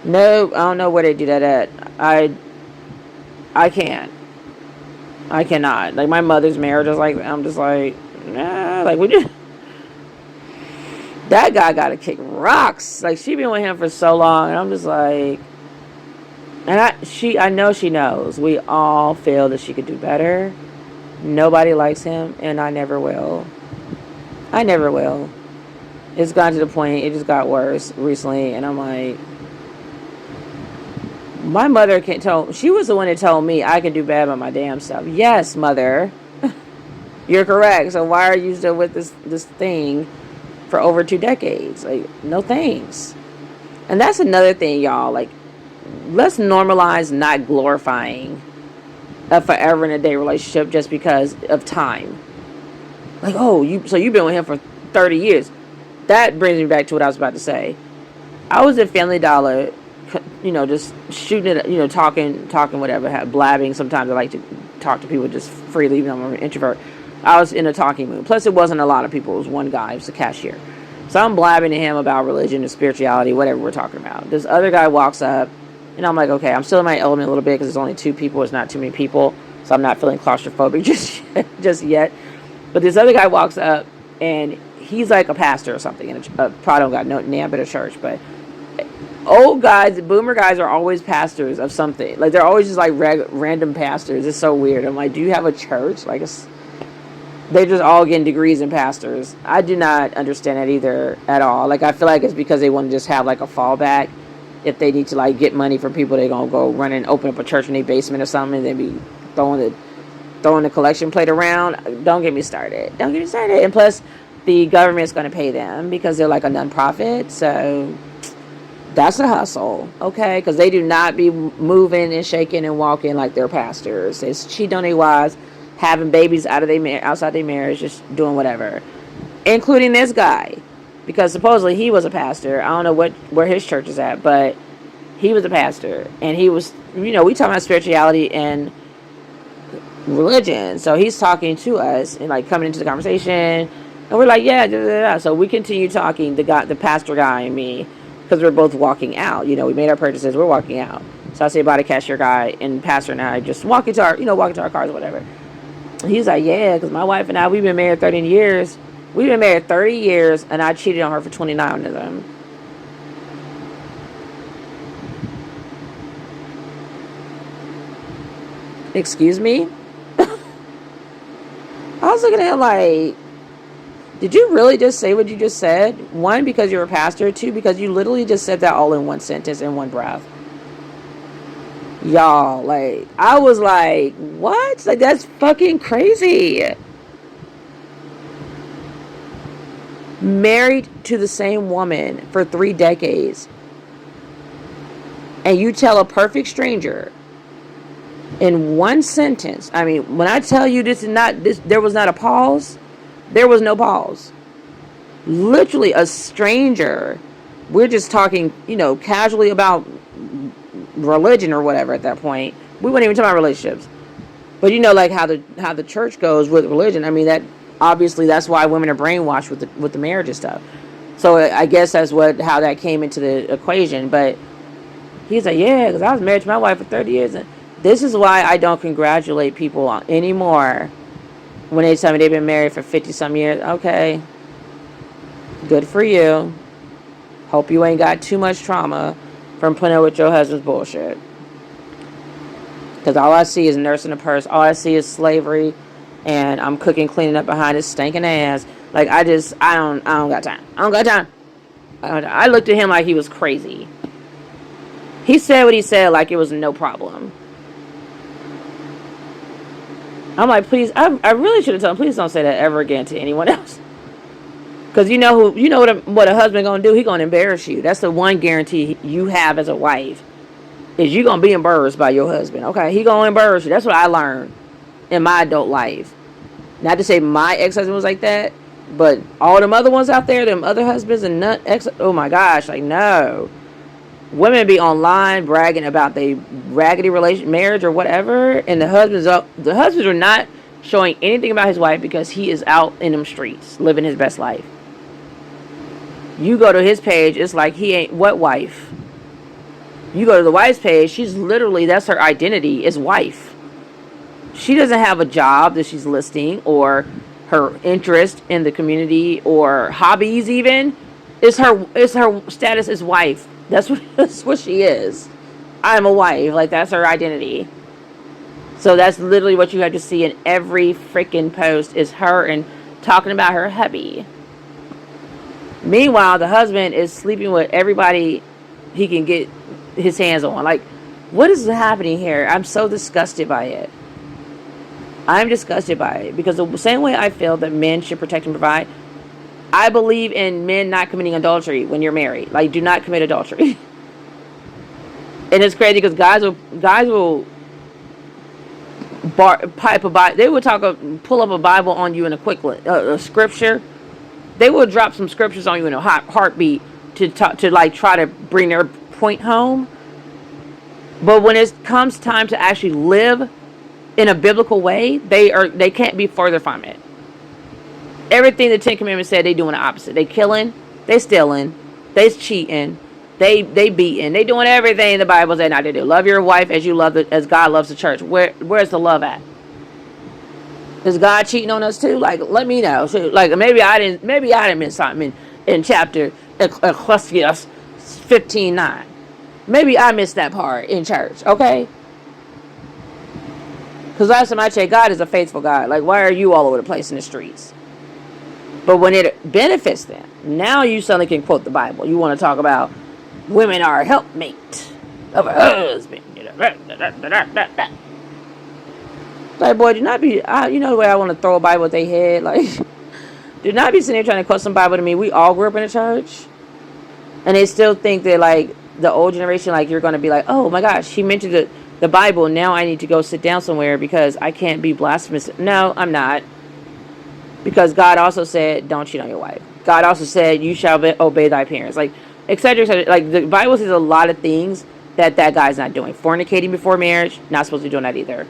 no, I don't know where they do that at. I can't. I cannot. Like, my mother's marriage is like, I'm just like, nah. Like, we just. That guy got to kick rocks. Like, she been with him for so long, and I'm just like, and I know she knows. We all feel that she could do better. Nobody likes him, and I never will. I never will. It's gotten to the point, it just got worse recently, and I'm like, my mother can't tell. She was the one that told me I can do bad by my damn self. Yes, mother, you're correct. So why are you still with this thing for over 2 decades? Like, no thanks. And that's another thing, y'all. Like, let's normalize not glorifying a forever and a day relationship just because of time. Like, oh, you've been with him for 30 years. That brings me back to what I was about to say. I was at Family Dollar, just shooting it, talking, whatever, blabbing. Sometimes I like to talk to people just freely, even though I'm an introvert. I was in a talking mood. Plus, it wasn't a lot of people. It was one guy. It was the cashier. So I'm blabbing to him about religion and spirituality, whatever we're talking about. This other guy walks up, and I'm like, okay, I'm still in my element a little bit because there's only 2 people. It's not too many people. So I'm not feeling claustrophobic just yet. But this other guy walks up, and he's like a pastor or something. And probably don't got no name but a church. But old guys, boomer guys are always pastors of something. Like, they're always just like random pastors. It's so weird. I'm like, do you have a church? Like, they're just all getting degrees in pastors. I do not understand that either at all. Like, I feel like it's because they want to just have like a fallback. If they need to like get money from people, they're gonna go run and open up a church in their basement or something, and then be throwing the collection plate around. Don't get me started. And plus, the government's gonna pay them because they're like a nonprofit. So that's a hustle, okay? Because they do not be moving and shaking and walking like they're pastors. It's cheating on their wives, having babies outside their marriage, just doing whatever, including this guy, because supposedly he was a pastor. I don't know where his church is at, but he was a pastor, and he was, we talking about spirituality and religion. So he's talking to us and like coming into the conversation, and we're like, yeah, da, da, da. So we continue talking, the pastor guy and me, because we're both walking out. We made our purchases, we're walking out. So I say bye to cashier guy, and pastor and I just walk into our cars or whatever. He's like, yeah, because my wife and I, we've been married 30 years. We've been married 30 years, and I cheated on her for 29 of them. Excuse me? I was looking at him like, did you really just say what you just said? 1, because you're a pastor. 2, because you literally just said that all in one sentence, in one breath. Y'all, like, I was like, what? Like, that's fucking crazy. Married to the same woman for 3 decades, and you tell a perfect stranger in one sentence. I mean, when I tell you there was not a pause. There was no pause. Literally a stranger. We're just talking, casually about religion or whatever at that point. We weren't even talking about relationships. But like how the church goes with religion. I mean, that obviously that's why women are brainwashed with the marriage and stuff. So I guess that's how that came into the equation. But he's like, yeah, because I was married to my wife for 30 years. And this is why I don't congratulate people anymore when they tell me they've been married for 50-some years. Okay, good for you. Hope you ain't got too much trauma from putting up with your husband's bullshit. Because all I see is nursing a purse. All I see is slavery. And I'm cooking, cleaning up behind his stinking ass. Like, I don't got time. I looked at him like he was crazy. He said what he said like it was no problem. I'm like, please, I really should have told him, please don't say that ever again to anyone else. Because what a husband gonna do? He gonna embarrass you. That's the one guarantee you have as a wife, is you gonna be embarrassed by your husband. Okay, he gonna embarrass you. That's what I learned in my adult life. Not to say my ex-husband was like that, But all them other ones out there, them other husbands and oh my gosh, like no. Women be online bragging about they raggedy marriage or whatever, and the husbands are not showing anything about his wife because he is out in them streets living his best life. You go to his page, it's like he ain't what wife. You go to the wife's page, she's literally, that's her identity, is wife. She doesn't have a job that she's listing, or her interest in the community, or hobbies even. It's her status as wife. That's what she is. I'm a wife. Like, that's her identity. So that's literally what you have to see in every freaking post, is her and talking about her hubby. Meanwhile, the husband is sleeping with everybody he can get his hands on. Like, what is happening here? I'm so disgusted by it. I'm disgusted by it, because the same way I feel that men should protect and provide, I believe in men not committing adultery when you're married. Like, do not commit adultery. And it's crazy because guys will pipe a Bible. They would pull up a Bible on you in a quick a scripture. They will drop some scriptures on you in a heartbeat to like try to bring their point home. But when it comes time to actually live in a biblical way, they can't be further from it. Everything the Ten Commandments said, they doing the opposite. They killing, they stealing, they cheating, they beating, they doing everything the Bible said not to do. Love your wife as God loves the church. Where's the love at? Is God cheating on us too? Like, let me know. Like, maybe I didn't miss something in chapter Ecclesiastes 15:9. Maybe I missed that part in church. Okay. Because last time I checked, God is a faithful God. Like, why are you all over the place in the streets? But when it benefits them, now you suddenly can quote the Bible. You want to talk about women are a helpmate of a husband. Like, boy, do not be, you know the way I want to throw a Bible at their head? Like, do not be sitting there trying to quote some Bible to me. We all grew up in a church. And they still think that, like, the old generation, like, you're going to be like, oh my gosh, he mentioned the Bible. Now I need to go sit down somewhere because I can't be blasphemous. No, I'm not. Because God also said, don't cheat on your wife. God also said, you shall obey thy parents. Like, etc., etc. Like, the Bible says a lot of things that guy's not doing. Fornicating before marriage, not supposed to be doing that either.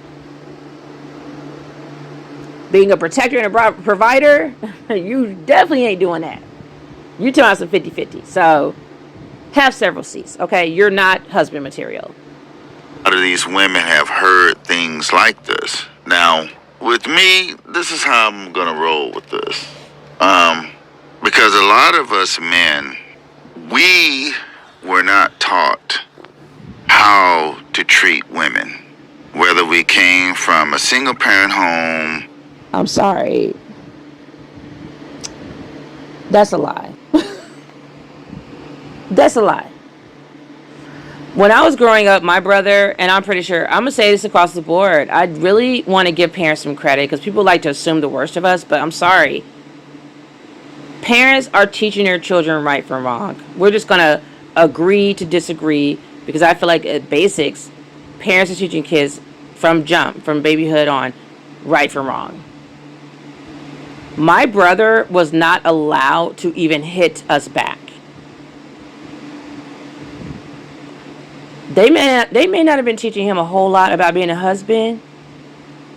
Being a protector and a provider, you definitely ain't doing that. You're talking about some 50-50. So, have several seats, okay? You're not husband material. A lot of these women have heard things like this. Now, with me, this is how I'm gonna roll with this. Because a lot of us men, we were not taught how to treat women. Whether we came from a single parent home. I'm sorry. That's a lie. That's a lie. When I was growing up, my brother, and I'm pretty sure, I'm going to say this across the board, I really want to give parents some credit because people like to assume the worst of us, but I'm sorry. Parents are teaching their children right from wrong. We're just going to agree to disagree because I feel like at basics, parents are teaching kids from babyhood on, right from wrong. My brother was not allowed to even hit us back. They may not have been teaching him a whole lot about being a husband,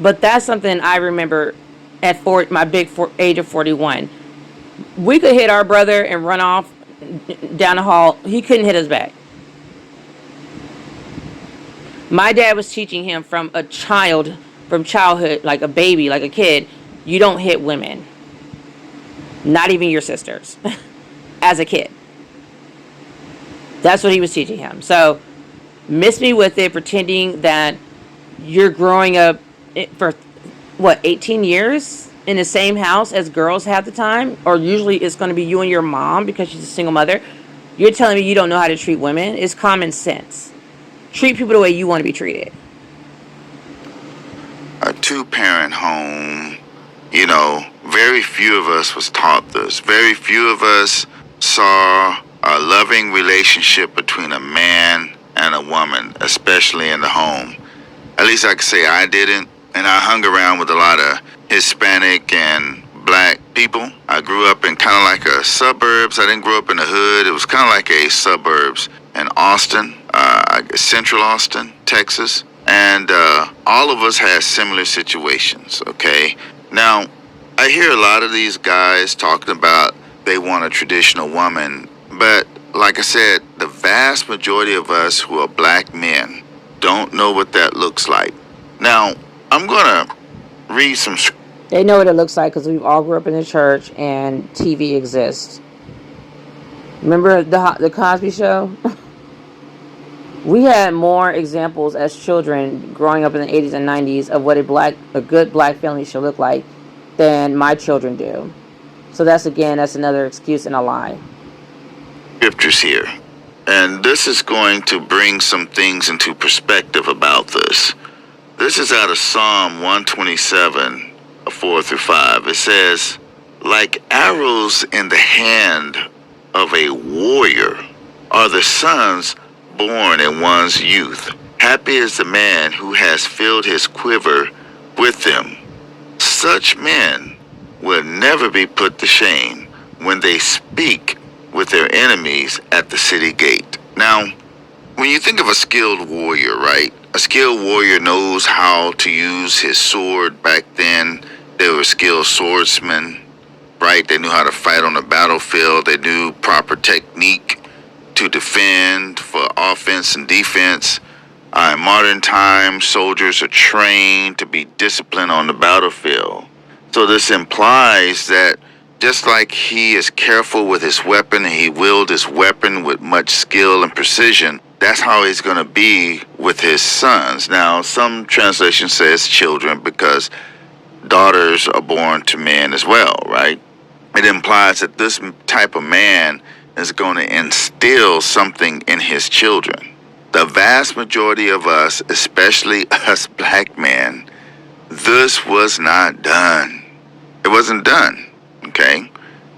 but that's something I remember at my age of 41. We could hit our brother and run off down the hall. He couldn't hit us back. My dad was teaching him from childhood, like a baby, like a kid, you don't hit women. Not even your sisters. As a kid. That's what he was teaching him. So, miss me with it, pretending that you're growing up for, 18 years in the same house as girls half the time? Or usually it's going to be you and your mom because she's a single mother. You're telling me you don't know how to treat women? It's common sense. Treat people the way you want to be treated. A two-parent home, very few of us was taught this. Very few of us saw a loving relationship between a man and a woman, especially in the home. At least I could say I didn't. And I hung around with a lot of Hispanic and black people. I grew up in kind of like a suburbs. I didn't grow up in the hood. It was kind of like a suburbs in Austin, central Austin, Texas. And all of us had similar situations, okay? Now, I hear a lot of these guys talking about they want a traditional woman, but like I said, the vast majority of us who are black men don't know what that looks like. Now, I'm going to read some. They know what it looks like because we've all grew up in the church and TV exists. Remember the Cosby Show? We had more examples as children growing up in the 80s and 90s of what a good black family should look like than my children do. So that's another excuse and a lie. Scriptures here. And this is going to bring some things into perspective about this. This is out of Psalm 127, 4 through 5. It says, like arrows in the hand of a warrior are the sons born in one's youth. Happy is the man who has filled his quiver with them. Such men will never be put to shame when they speak with their enemies at the city gate. Now, when you think of a skilled warrior, right? A skilled warrior knows how to use his sword. Back then, they were skilled swordsmen, right? They knew how to fight on the battlefield. They knew proper technique to defend for offense and defense. In modern times, soldiers are trained to be disciplined on the battlefield. So this implies that just like he is careful with his weapon and he wields his weapon with much skill and precision, that's how he's going to be with his sons. Now, some translation says children because daughters are born to men as well, right? It implies that this type of man is going to instill something in his children. The vast majority of us, especially us black men, this was not done. It wasn't done. Okay,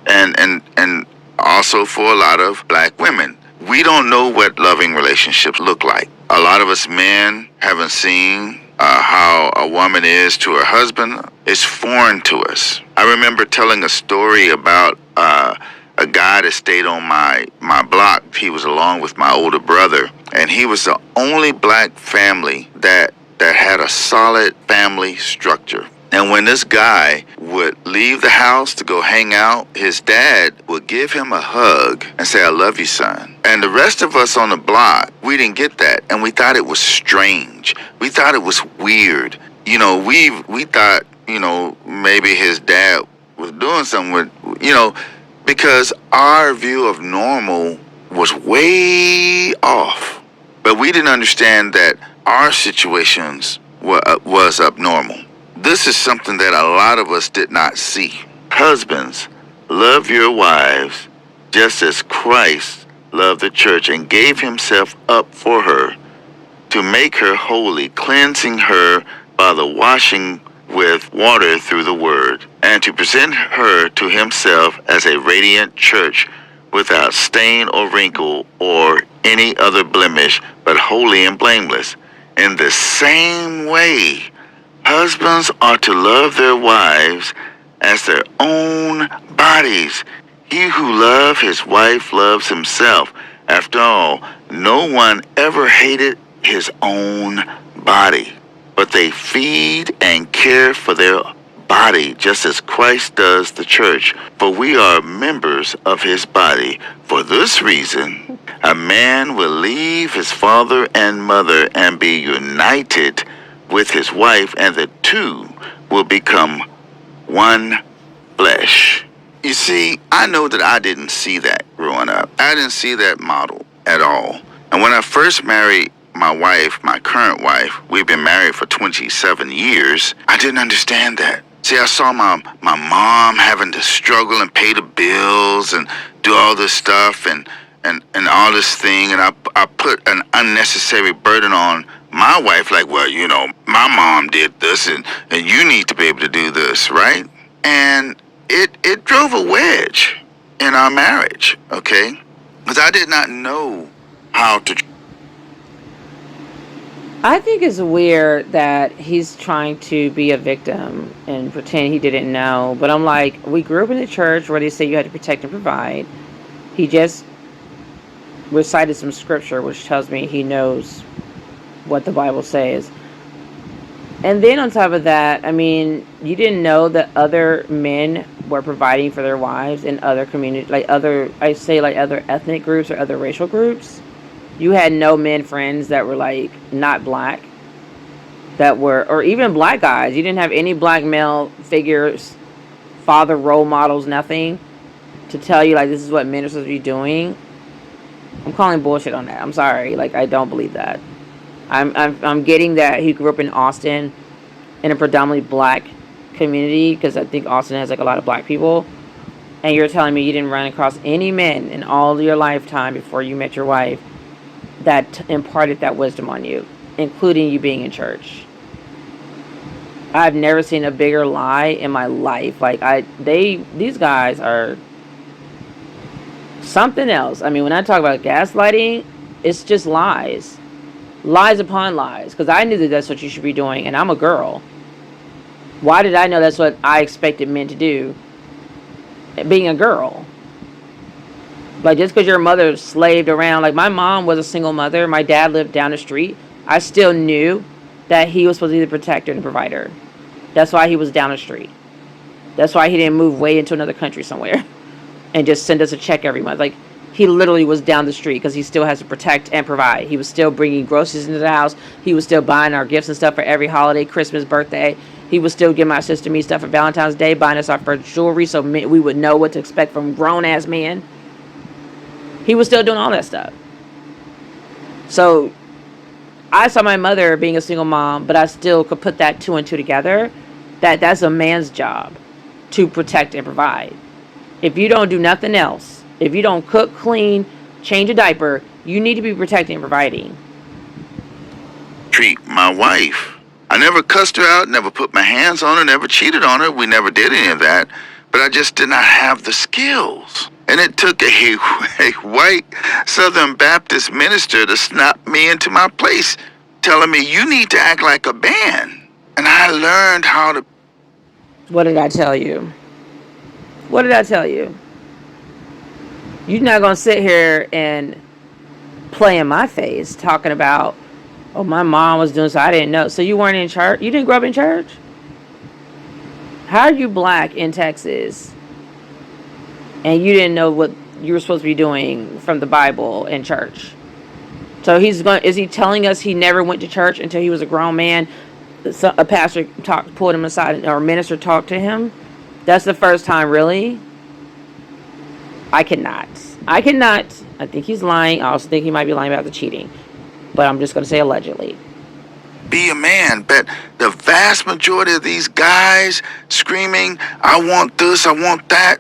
and also for a lot of black women, we don't know what loving relationships look like. A lot of us men haven't seen how a woman is to her husband. It's foreign to us. I remember telling a story about a guy that stayed on my block. He was along with my older brother, and he was the only black family that had a solid family structure. And when this guy would leave the house to go hang out, his dad would give him a hug and say, I love you, son. And the rest of us on the block, we didn't get that. And we thought it was strange. We thought it was weird. You know, we thought, you know, maybe his dad was doing something with, you know, because our view of normal was way off. But we didn't understand that our situations was abnormal. This is something that a lot of us did not see. Husbands, love your wives just as Christ loved the church and gave himself up for her to make her holy, cleansing her by the washing with water through the word, and to present her to himself as a radiant church without stain or wrinkle or any other blemish, but holy and blameless. In the same way, husbands are to love their wives as their own bodies. He who loves his wife loves himself. After all, no one ever hated his own body, but they feed and care for their body just as Christ does the church, for we are members of his body. For this reason, a man will leave his father and mother and be united with his wife, and the two will become one flesh. You see, I know that I didn't see that growing up. I didn't see that model at all. And when I first married my wife, my current wife, we've been married for 27 years, I didn't understand that. See, I saw my mom having to struggle and pay the bills and do all this stuff and all this thing, and I put an unnecessary burden on my wife, like, well, you know, my mom did this and you need to be able to do this, right? And it drove a wedge in our marriage, okay? Because I did not know how to I think it's weird that he's trying to be a victim and pretend he didn't know. But I'm like, we grew up in the church where they say you had to protect and provide. He just recited some scripture, which tells me he knows what the Bible says. And then on top of that, I mean, you didn't know that other men were providing for their wives in other communities, like other, I say like other ethnic groups or other racial groups. You had no men friends that were like not black, that were, or even black guys. You didn't have any black male figures, father role models, nothing to tell you like this is what men are supposed to be doing. I'm calling bullshit on that. I'm sorry, like I don't believe that. I'm getting that he grew up in Austin in a predominantly black community because I think Austin has like a lot of black people. And you're telling me you didn't run across any men in all your lifetime before you met your wife that imparted that wisdom on you, including you being in church. I've never seen a bigger lie in my life. Like these guys are something else. I mean, when I talk about gaslighting, it's just lies. Lies upon lies. Because I knew that that's what you should be doing, and I'm a girl. Why did I know that's what I expected men to do? Being a girl. Like, just because your mother slaved around. Like, my mom was a single mother. My dad lived down the street. I still knew that he was supposed to be the protector and the provider. That's why he was down the street. That's why he didn't move way into another country somewhere and just send us a check every month. Like, he literally was down the street because he still has to protect and provide. He was still bringing groceries into the house. He was still buying our gifts and stuff for every holiday, Christmas, birthday. He was still giving my sister and me stuff for Valentine's Day, buying us our first jewelry so we would know what to expect from grown-ass men. He was still doing all that stuff. So I saw my mother being a single mom, but I still could put that two and two together. That's a man's job to protect and provide. If you don't do nothing else, if you don't cook, clean, change a diaper, you need to be protecting and providing. Treat my wife. I never cussed her out, never put my hands on her, never cheated on her. We never did any of that. But I just did not have the skills. And it took a white Southern Baptist minister to snap me into my place, telling me, you need to act like a man. And I learned how to... What did I tell you? What did I tell you? You're not going to sit here and play in my face talking about, oh, my mom was doing so I didn't know. So you weren't in church? You didn't grow up in church? How are you black in Texas and you didn't know what you were supposed to be doing from the Bible in church? So is he telling us he never went to church until he was a grown man? A pastor pulled him aside, or a minister talked to him? That's the first time, really? I cannot. I think he's lying. I also think he might be lying about the cheating. But I'm just going to say allegedly. Be a man. But the vast majority of these guys screaming, I want this, I want that,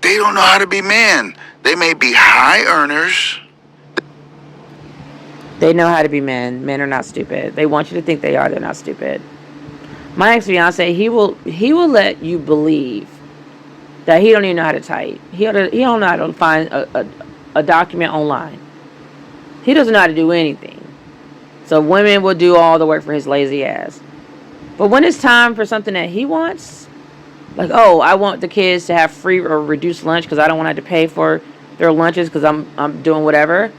they don't know how to be men. They may be high earners. They know how to be men. Men are not stupid. They want you to think they are. They're not stupid. My ex-fiance, he will let you believe that he don't even know how to type. He don't know how to find a document online. He doesn't know how to do anything. So women will do all the work for his lazy ass. But when it's time for something that he wants, like, oh, I want the kids to have free or reduced lunch because I don't want to have to pay for their lunches because I'm doing whatever.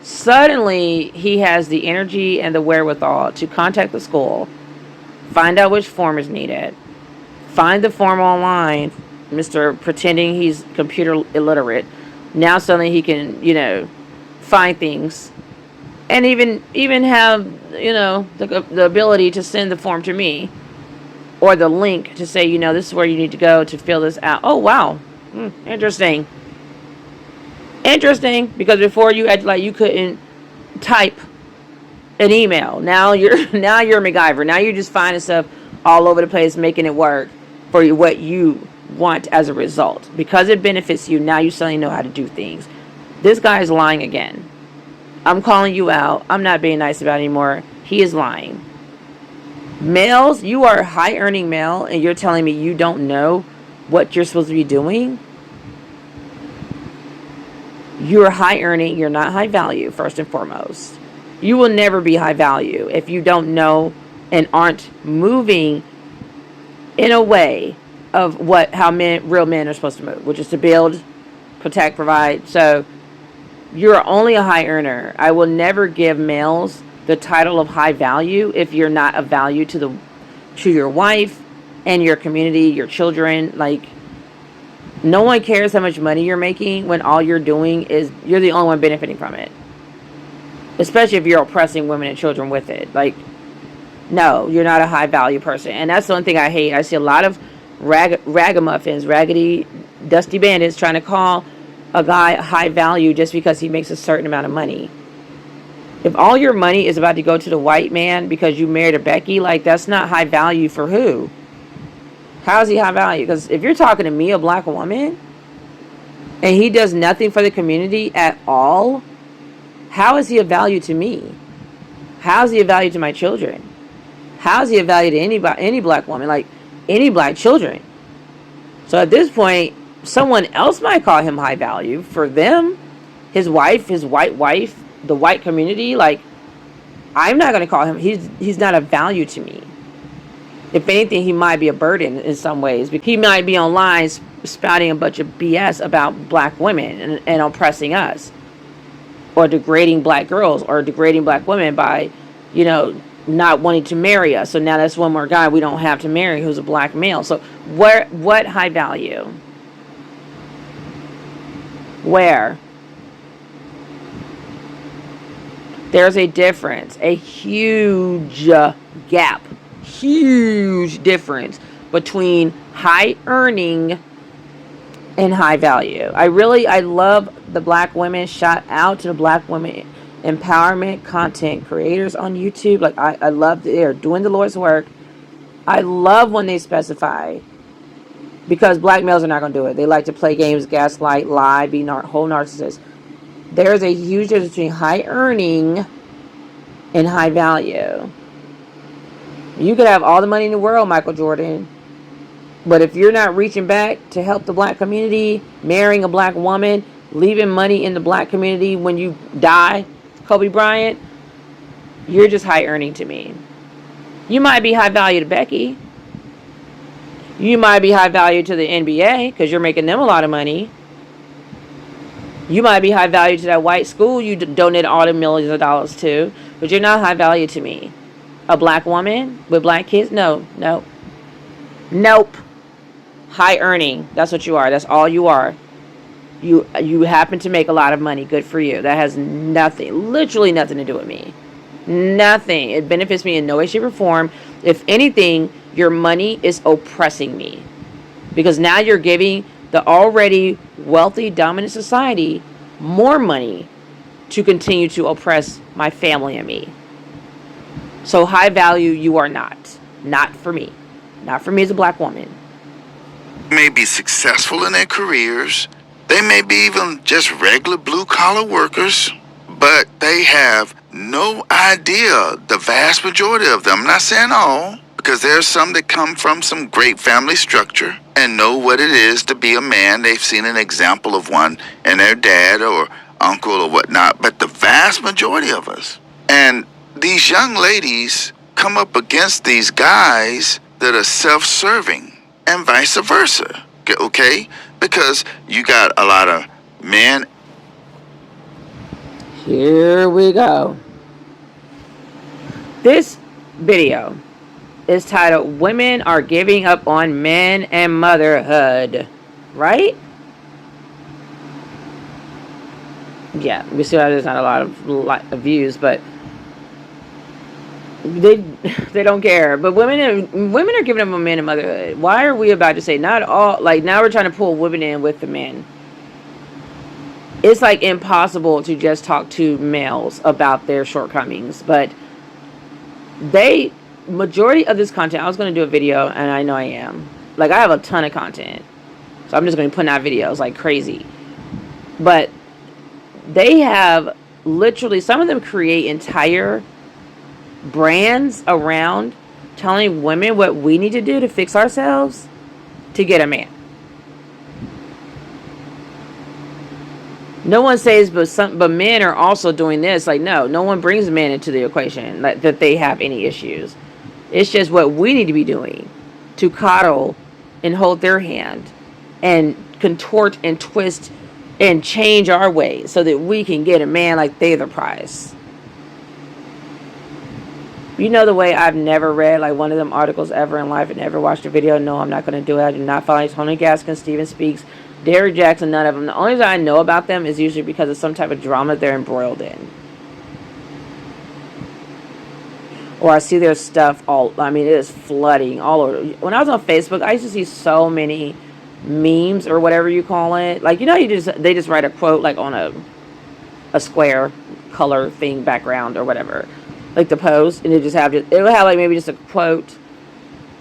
Suddenly, he has the energy and the wherewithal to contact the school, find out which form is needed, find the form online, Mr. pretending he's computer illiterate. Now suddenly he can, find things, and even have, the ability to send the form to me, or the link to say, this is where you need to go to fill this out. Oh, wow. Interesting. Interesting, because before you acted like you couldn't type an email. Now you're MacGyver. Now you're just finding stuff all over the place, making it work for you, what you want as a result. Because it benefits you, now you suddenly know how to do things. This guy is lying again. I'm calling you out. I'm not being nice about it anymore. He is lying. Males, you are a high earning male and you're telling me you don't know what you're supposed to be doing? You're high earning, you're not high value, first and foremost. You will never be high value if you don't know and aren't moving in a way of how real men are supposed to move, which is to build, protect, provide. So you're only a high earner. I will never give males the title of high value if you're not of value to your wife and your community, your children. Like, no one cares how much money you're making when all you're doing is you're the only one benefiting from it. Especially if you're oppressing women and children with it. Like, no, you're not a high value person. And that's the one thing I hate. I see a lot of ragamuffins, raggedy, dusty bandits trying to call a guy high value just because he makes a certain amount of money. If all your money is about to go to the white man because you married a Becky, like, that's not high value for who? How is he high value? Because if you're talking to me, a black woman, and he does nothing for the community at all, how is he of value to me? How is he of value to my children? How is he of value to any black woman, like any black children? So at this point, someone else might call him high value for them, his wife, his white wife, the white community. Like, I'm not going to call him. He's not of value to me. If anything, he might be a burden in some ways. He might be online spouting a bunch of BS about black women and oppressing us, or degrading black girls, or degrading black women by, not wanting to marry us. So now that's one more guy we don't have to marry who's a black male. So what high value? Where? There's a difference, a huge gap, huge difference between high earning and high value. I love the black women. Shout out to the black women empowerment content creators on YouTube. Like, I love they're doing the Lord's work. I love when they specify, because black males are not going to do it. They like to play games, gaslight, lie, be whole narcissists. There's a huge difference between high earning and high value. You could have all the money in the world, Michael Jordan, but if you're not reaching back to help the black community, marrying a black woman, leaving money in the black community when you die, Kobe Bryant, you're just high earning to me. You might be high value to Becky. You might be high value to the NBA because you're making them a lot of money. You might be high value to that white school you donate all the millions of dollars to, but you're not high value to me. A black woman with black kids? No. Nope. High earning. That's what you are. That's all you are. You happen to make a lot of money. Good for you. That has literally nothing to do with me. Nothing. It benefits me in no way, shape, or form. If anything, your money is oppressing me. Because now you're giving the already wealthy, dominant society more money to continue to oppress my family and me. So high value you are not. Not for me. Not for me as a black woman. May be successful in their careers. They may be even just regular blue-collar workers, but they have no idea, the vast majority of them, I'm not saying all, because there's some that come from some great family structure and know what it is to be a man. They've seen an example of one in their dad or uncle or whatnot, but the vast majority of us. And these young ladies come up against these guys that are self-serving and vice versa, okay? Because you got a lot of men. Here we go. This video is titled "Women Are Giving Up on Men and Motherhood," right? Yeah, we see how there's not a lot of views, but they don't care. But women are giving up on men and motherhood. Why are we about to say not all? Like, now we're trying to pull women in with the men. It's like impossible to just talk to males about their shortcomings, but majority of this content, I was going to do a video, and I know I am. Like, I have a ton of content, so I'm just going to put out videos like crazy. But they have literally, some of them create entire brands around telling women what we need to do to fix ourselves to get a man. No one says, but men are also doing this. Like, no one brings men into the equation that they have any issues. It's just what we need to be doing to coddle and hold their hand and contort and twist and change our ways so that we can get a man like they're the prize. You know, the way I've never read like one of them articles ever in life and never watched a video. No, I'm not going to do it. I do not follow Tony Gaskin, Steven Speaks, Derek Jackson, none of them. The only reason I know about them is usually because of some type of drama they're embroiled in. Or I see their stuff it is flooding all over. When I was on Facebook, I used to see so many memes or whatever you call it. Like, they just write a quote like on a square color thing background or whatever. Like the post, and it would have like maybe just a quote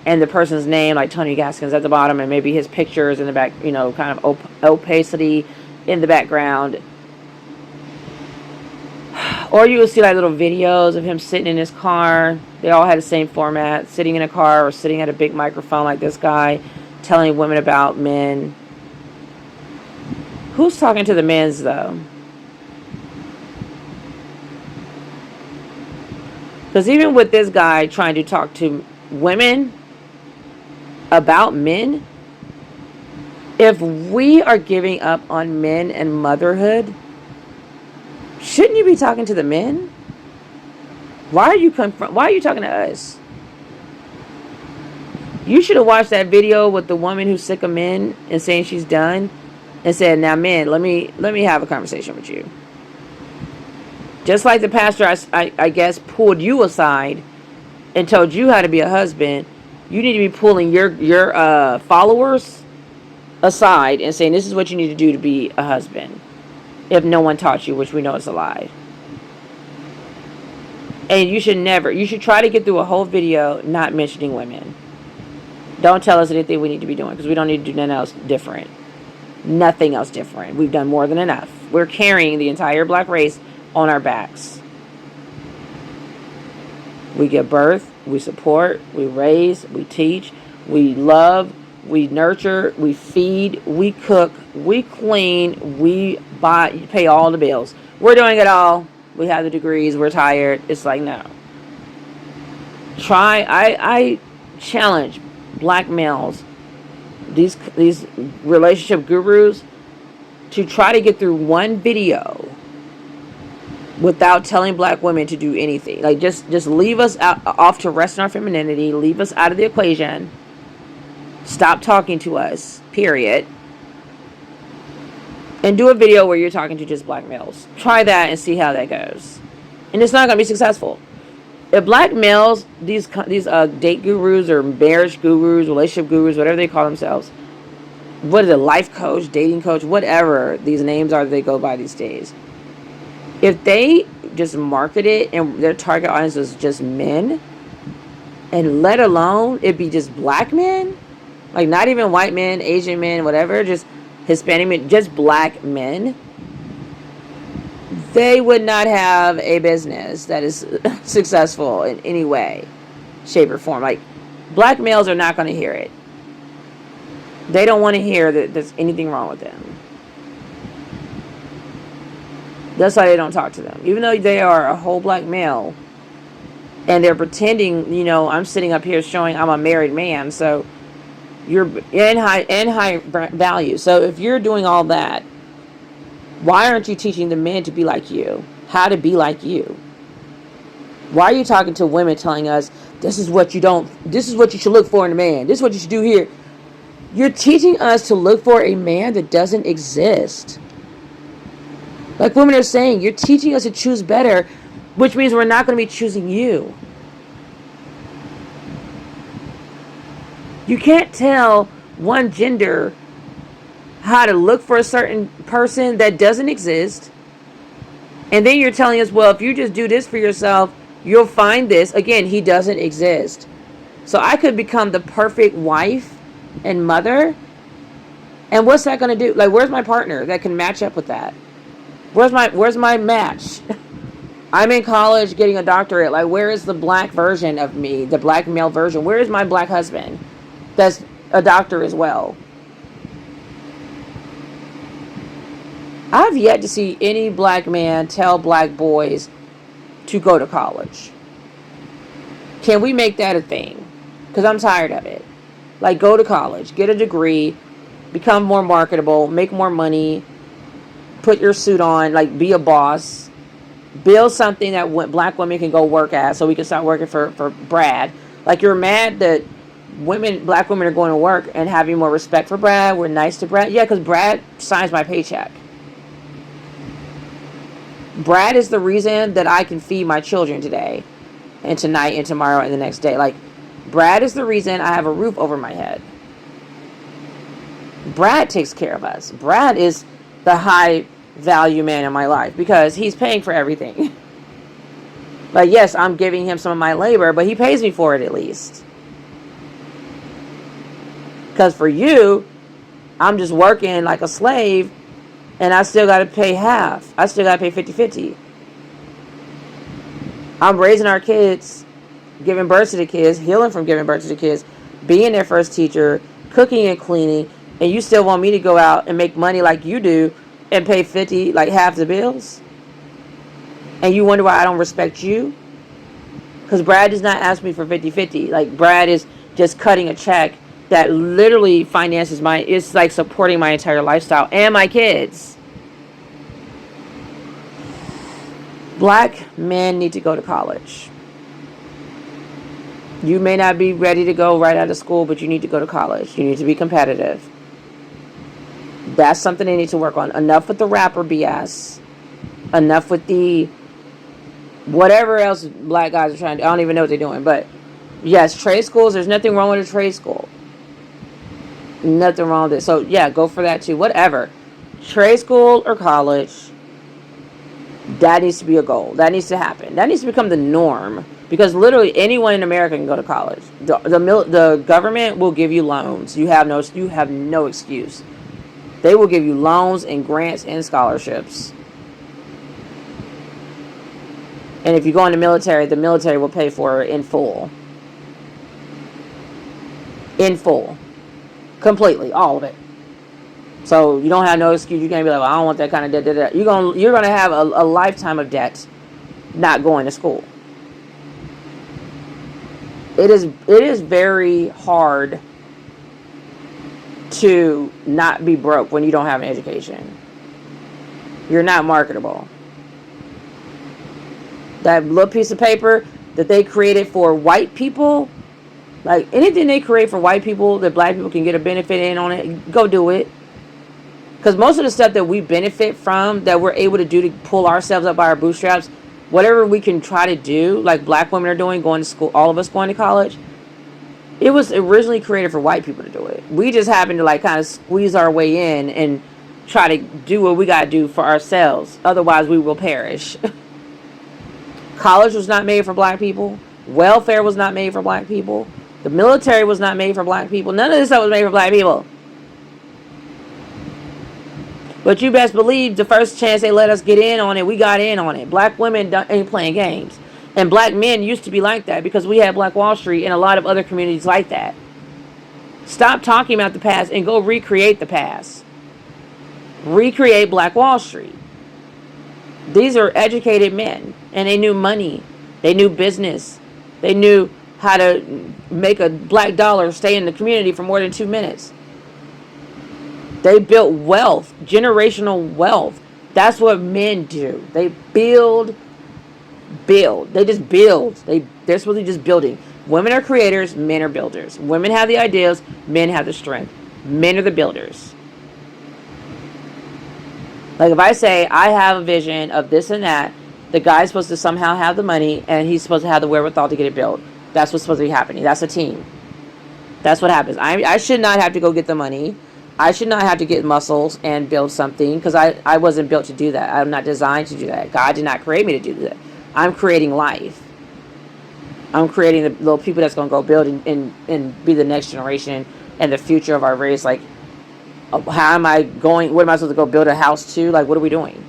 and the person's name, like Tony Gaskins at the bottom, and maybe his pictures in the back, kind of opacity in the background. Or you will see like little videos of him sitting in his car. They all had the same format, sitting in a car or sitting at a big microphone like this guy, telling women about men. Who's talking to the men's though? Because even with this guy trying to talk to women about men, if we are giving up on men and motherhood, shouldn't you be talking to the men? Why are you talking to us? You should have watched that video with the woman who's sick of men and saying she's done, and said, "Now, men, let me have a conversation with you." Just like the pastor, I guess, pulled you aside and told you how to be a husband, you need to be pulling your followers aside and saying, this is what you need to do to be a husband. If no one taught you, which we know is a lie. And you should try to get through a whole video not mentioning women. Don't tell us anything we need to be doing, because we don't need to do nothing else different. Nothing else different. We've done more than enough. We're carrying the entire black race on our backs. We give birth, we support, we raise, we teach, we love, we nurture, we feed, we cook, we clean, we buy, pay all the bills. We're doing it all. We have the degrees, we're tired. It's like, no. I challenge black males, these relationship gurus, to try to get through one video without telling black women to do anything. Like, just leave us off to rest in our femininity. Leave us out of the equation. Stop talking to us, period. And do a video where you're talking to just black males. Try that and see how that goes. And it's not going to be successful. If black males, these date gurus or marriage gurus, relationship gurus, whatever they call themselves, what is it, life coach, dating coach, whatever these names are that they go by these days, if they just market it and their target audience is just men, and let alone it be just black men, like not even white men, Asian men, whatever, just Hispanic men, just black men, they would not have a business that is successful in any way, shape, or form. Like, black males are not going to hear it. They don't want to hear that there's anything wrong with them. That's why they don't talk to them. Even though they are a whole black male, and they're pretending, I'm sitting up here showing I'm a married man, so you're in high value. So if you're doing all that, why aren't you teaching the men to be like you? How to be like you? Why are you talking to women telling us, this is what you should look for in a man. This is what you should do here. You're teaching us to look for a man that doesn't exist. Like women are saying, you're teaching us to choose better, which means we're not going to be choosing you. You can't tell one gender how to look for a certain person that doesn't exist. And then you're telling us, well, if you just do this for yourself, you'll find this. Again, he doesn't exist. So I could become the perfect wife and mother. And what's that going to do? Like, where's my partner that can match up with that? Where's my match? I'm in college getting a doctorate. Like, where is the black version of me? The black male version? Where is my black husband that's a doctor as well? I've yet to see any black man tell black boys to go to college. Can we make that a thing? Because I'm tired of it. Like, go to college, get a degree, become more marketable, make more money, put your suit on, like, be a boss, build something that black women can go work at so we can start working for Brad. Like, you're mad that black women are going to work and having more respect for Brad. We're nice to Brad. Yeah, because Brad signs my paycheck. Brad is the reason that I can feed my children today and tonight and tomorrow and the next day. Like, Brad is the reason I have a roof over my head. Brad takes care of us. Brad is the high value man in my life because he's paying for everything. Like, yes, I'm giving him some of my labor, but he pays me for it at least. Because for you, I'm just working like a slave and I still got to pay half. I still got to pay 50-50. I'm raising our kids, giving birth to the kids, healing from giving birth to the kids, being their first teacher, cooking and cleaning, and you still want me to go out and make money like you do and pay 50, like half the bills? And you wonder why I don't respect you? Because Brad does not ask me for 50-50. Like, Brad is just cutting a check that literally finances it's like supporting my entire lifestyle and my kids. Black men need to go to college. You may not be ready to go right out of school, but you need to go to college. You need to be competitive. That's something they need to work on. Enough with the rapper BS. Enough with the whatever else black guys are trying to do. I don't even know what they're doing. But yes, trade schools, there's nothing wrong with a trade school. Nothing wrong with it. So yeah, go for that too. Whatever. Trade school or college, that needs to be a goal. That needs to happen. That needs to become the norm. Because literally anyone in America can go to college. The government will give you loans. You have no excuse. They will give you loans and grants and scholarships. And if you go in the military will pay for it in full. In full. Completely. All of it. So you don't have no excuse. You can't be like, well, I don't want that kind of debt. You're going to have a lifetime of debt not going to school. It is very hard to not be broke when you don't have an education. You're not marketable. That little piece of paper that they created for white people, like anything they create for white people that black people can get a benefit in on it, go do it. Because most of the stuff that we benefit from, that we're able to do to pull ourselves up by our bootstraps, whatever we can try to do, like black women are doing, going to school, all of us going to college, it was originally created for white people to do it. We just happen to like kind of squeeze our way in and try to do what we got to do for ourselves. Otherwise, we will perish. College was not made for black people. Welfare was not made for black people. The military was not made for black people. None of this stuff was made for black people. But you best believe the first chance they let us get in on it, we got in on it. Black women ain't playing games. And black men used to be like that because we had Black Wall Street and a lot of other communities like that. Stop talking about the past and go recreate the past. Recreate Black Wall Street. These are educated men and they knew money. They knew business. They knew how to make a black dollar stay in the community for more than 2 minutes. They built wealth, generational wealth. That's what men do. They build. They just build. They're supposed to be just building. Women are creators, men are builders. Women have the ideas, men have the strength. Men are the builders. Like if I say I have a vision of this and that, the guy's supposed to somehow have the money and he's supposed to have the wherewithal to get it built. That's what's supposed to be happening. That's a team. That's what happens. I should not have to go get the money. I should not have to get muscles and build something because I wasn't built to do that. I'm not designed to do that. God did not create me to do that. I'm creating life. I'm creating the little people that's going to go build and be the next generation and the future of our race. Like, how am I going? What am I supposed to go build a house to? Like, what are we doing?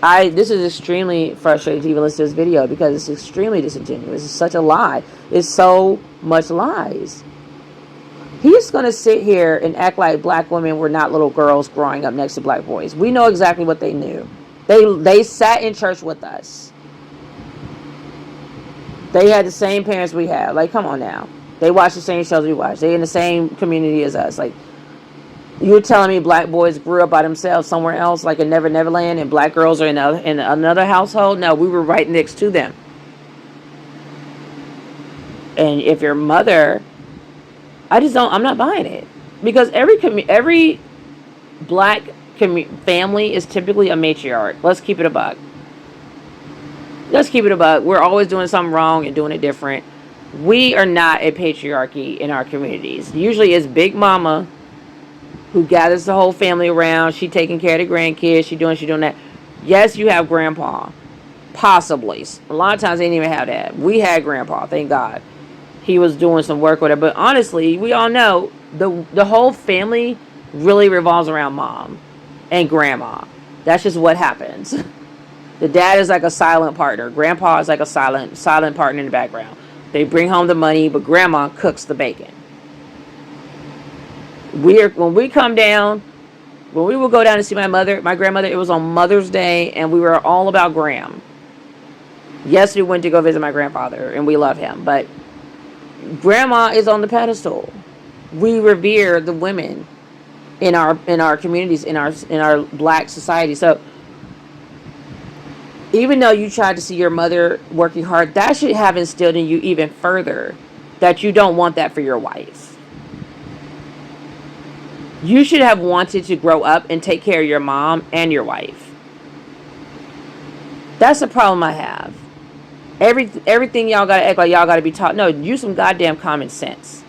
This is extremely frustrating to even listen to this video because it's extremely disingenuous. It's such a lie. It's so much lies. He's going to sit here and act like black women were not little girls growing up next to black boys. We know exactly what they knew. They sat in church with us. They had the same parents we had. Like, come on now. They watch the same shows we watch. They in the same community as us. Like, you're telling me black boys grew up by themselves somewhere else, like in Never Neverland, and black girls are in another household? No, we were right next to them. And if your mother, I'm not buying it. Because every black family is typically a matriarch. Let's keep it a buck. We're always doing something wrong and doing it different. We are not a patriarchy in our communities. Usually it's Big Mama who gathers the whole family around. She taking care of the grandkids. She doing that. Yes, you have Grandpa. Possibly. A lot of times they didn't even have that. We had Grandpa, thank God. He was doing some work with it. But honestly, we all know the whole family really revolves around Mom and Grandma. That's just what happens. The dad is like a silent partner. Grandpa is like a silent partner in the background. They bring home the money, but Grandma cooks the bacon. When we come down, when we will go down to see my grandmother, it was on Mother's Day, and we were all about Gram. Yes, we went to go visit my grandfather, and we love him, but Grandma is on the pedestal. We revere the women in our communities, in our black society. So even though you tried to see your mother working hard, that should have instilled in you even further that you don't want that for your wife. You should have wanted to grow up and take care of your mom and your wife. That's the problem I have. Everything y'all gotta act like y'all gotta be taught. No, use some goddamn common sense.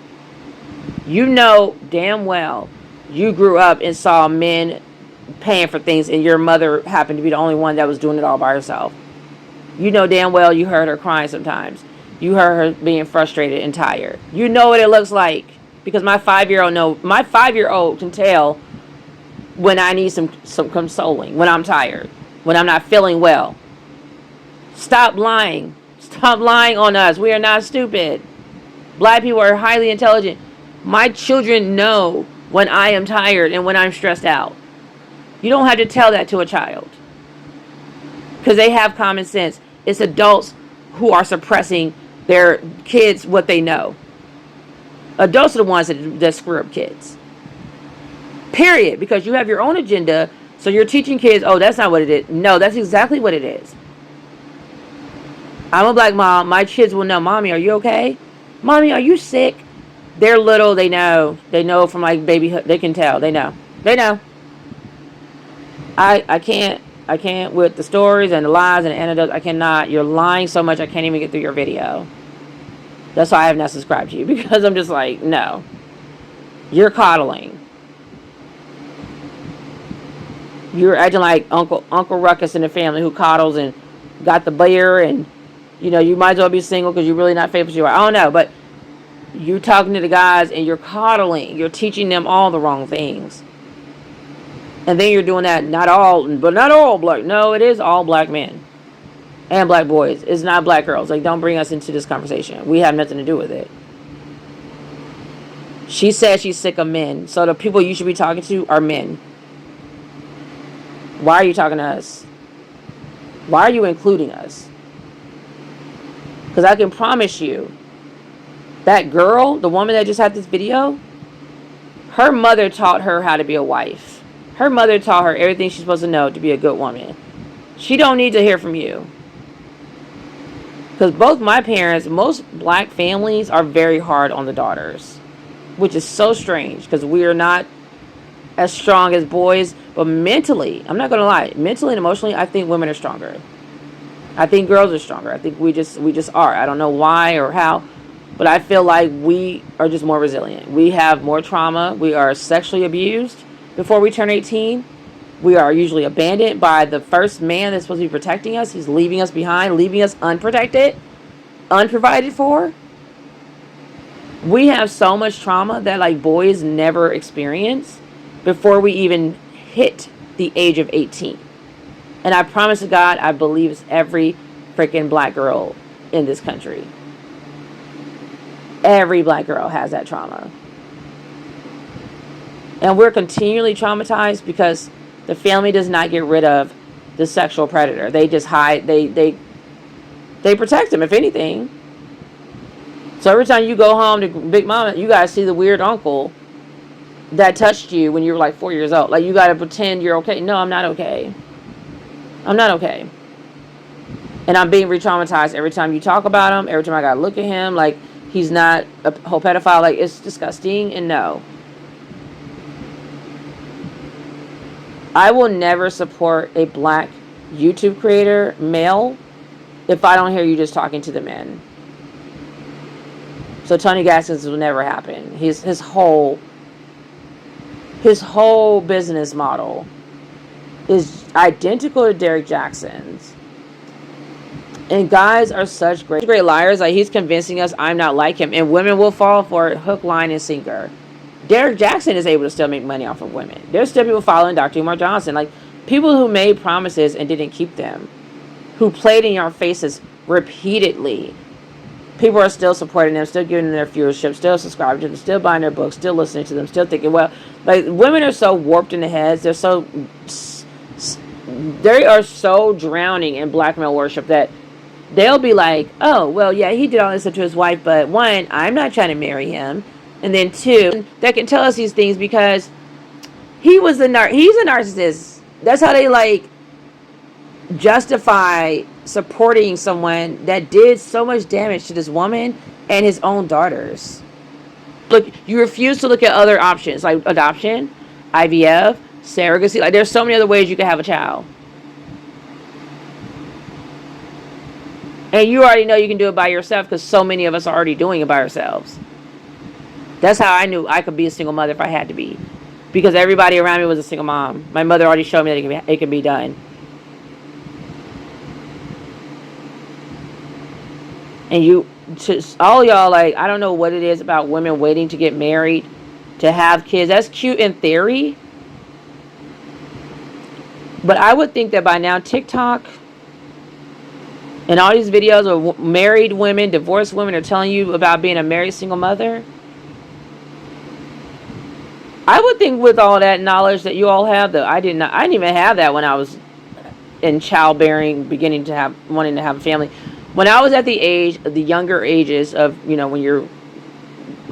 You know damn well you grew up and saw men paying for things, and your mother happened to be the only one that was doing it all by herself. You know damn well you heard her crying sometimes. You heard her being frustrated and tired. You know what it looks like, because my 5-year-old can tell when I need some consoling, when I'm tired, when I'm not feeling well. Stop lying. Stop lying on us. We are not stupid. Black people are highly intelligent. My children know when I am tired and when I'm stressed out. You don't have to tell that to a child, because they have common sense. It's adults who are suppressing their kids what they know. Adults are the ones that screw up kids. Period. Because you have your own agenda, so you're teaching kids, oh, that's not what it is. No, that's exactly what it is. I'm a black mom. My kids will know, Mommy, are you okay? Mommy, are you sick? They're little. They know. They know from like babyhood. They can tell. They know. I can't with the stories and the lies and the anecdotes. I cannot. You're lying so much I can't even get through your video. That's why I have not subscribed to you, because I'm just like, no. You're coddling. You're acting like Uncle Ruckus in the family who coddles and got the beer, and you might as well be single because you're really not faithful to your wife. I don't know, but you're talking to the guys and you're coddling. You're teaching them all the wrong things. And then you're doing that, not all black. No, it is all black men and black boys. It's not black girls. Like, don't bring us into this conversation. We have nothing to do with it. She said she's sick of men. So the people you should be talking to are men. Why are you talking to us? Why are you including us? Because I can promise you, that girl, the woman that just had this video, her mother taught her how to be a wife. Her mother taught her everything she's supposed to know to be a good woman. She don't need to hear from you. Because both my parents, most black families are very hard on the daughters, which is so strange, because we are not as strong as boys. But mentally, I'm not going to lie, mentally and emotionally, I think women are stronger. I think girls are stronger. I think we just are. I don't know why or how, but I feel like we are just more resilient. We have more trauma. We are sexually abused before we turn 18. We are usually abandoned by the first man that's supposed to be protecting us. He's leaving us behind, leaving us unprotected, unprovided for. We have so much trauma that like boys never experience before we even hit the age of 18. And I promise to God, I believe it's every freaking black girl in this country. Every black girl has that trauma. And we're continually traumatized because the family does not get rid of the sexual predator. They just hide. They protect him, if anything. So every time you go home to Big Mama, you guys see the weird uncle that touched you when you were like 4 years old. Like, you got to pretend you're okay. No, I'm not okay. I'm not okay. And I'm being re-traumatized every time you talk about him. Every time I got to look at him. Like, he's not a whole pedophile. Like, it's disgusting. And no. I will never support a black YouTube creator, male, if I don't hear you just talking to the men. So Tony Gaskins will never happen. His whole business model is identical to Derek Jackson's. And guys are such great liars. Like, he's convincing us I'm not like him. And women will fall for it, hook, line, and sinker. Derek Jackson is able to still make money off of women. There's still people following Dr. Umar Johnson. Like, people who made promises and didn't keep them. Who played in your faces repeatedly. People are still supporting them, still giving them their viewership, still subscribing to them, still buying their books, still listening to them, still thinking, well, like, women are so warped in the heads. They are so drowning in black male worship that they'll be like, oh, well, yeah, he did all this stuff to his wife, but one, I'm not trying to marry him. And then two, they can tell us these things because he's a narcissist. That's how they, like, justify supporting someone that did so much damage to this woman and his own daughters. Look, you refuse to look at other options like adoption, IVF, surrogacy. Like, there's so many other ways you can have a child. And you already know you can do it by yourself because so many of us are already doing it by ourselves. That's how I knew I could be a single mother if I had to be. Because everybody around me was a single mom. My mother already showed me that it can be done. And all y'all, like, I don't know what it is about women waiting to get married, to have kids. That's cute in theory. But I would think that by now TikTok and all these videos of married women, divorced women are telling you about being a married single mother. I would think with all that knowledge that you all have, I didn't even have that when I was in childbearing, wanting to have a family. When I was at the younger ages of, when you're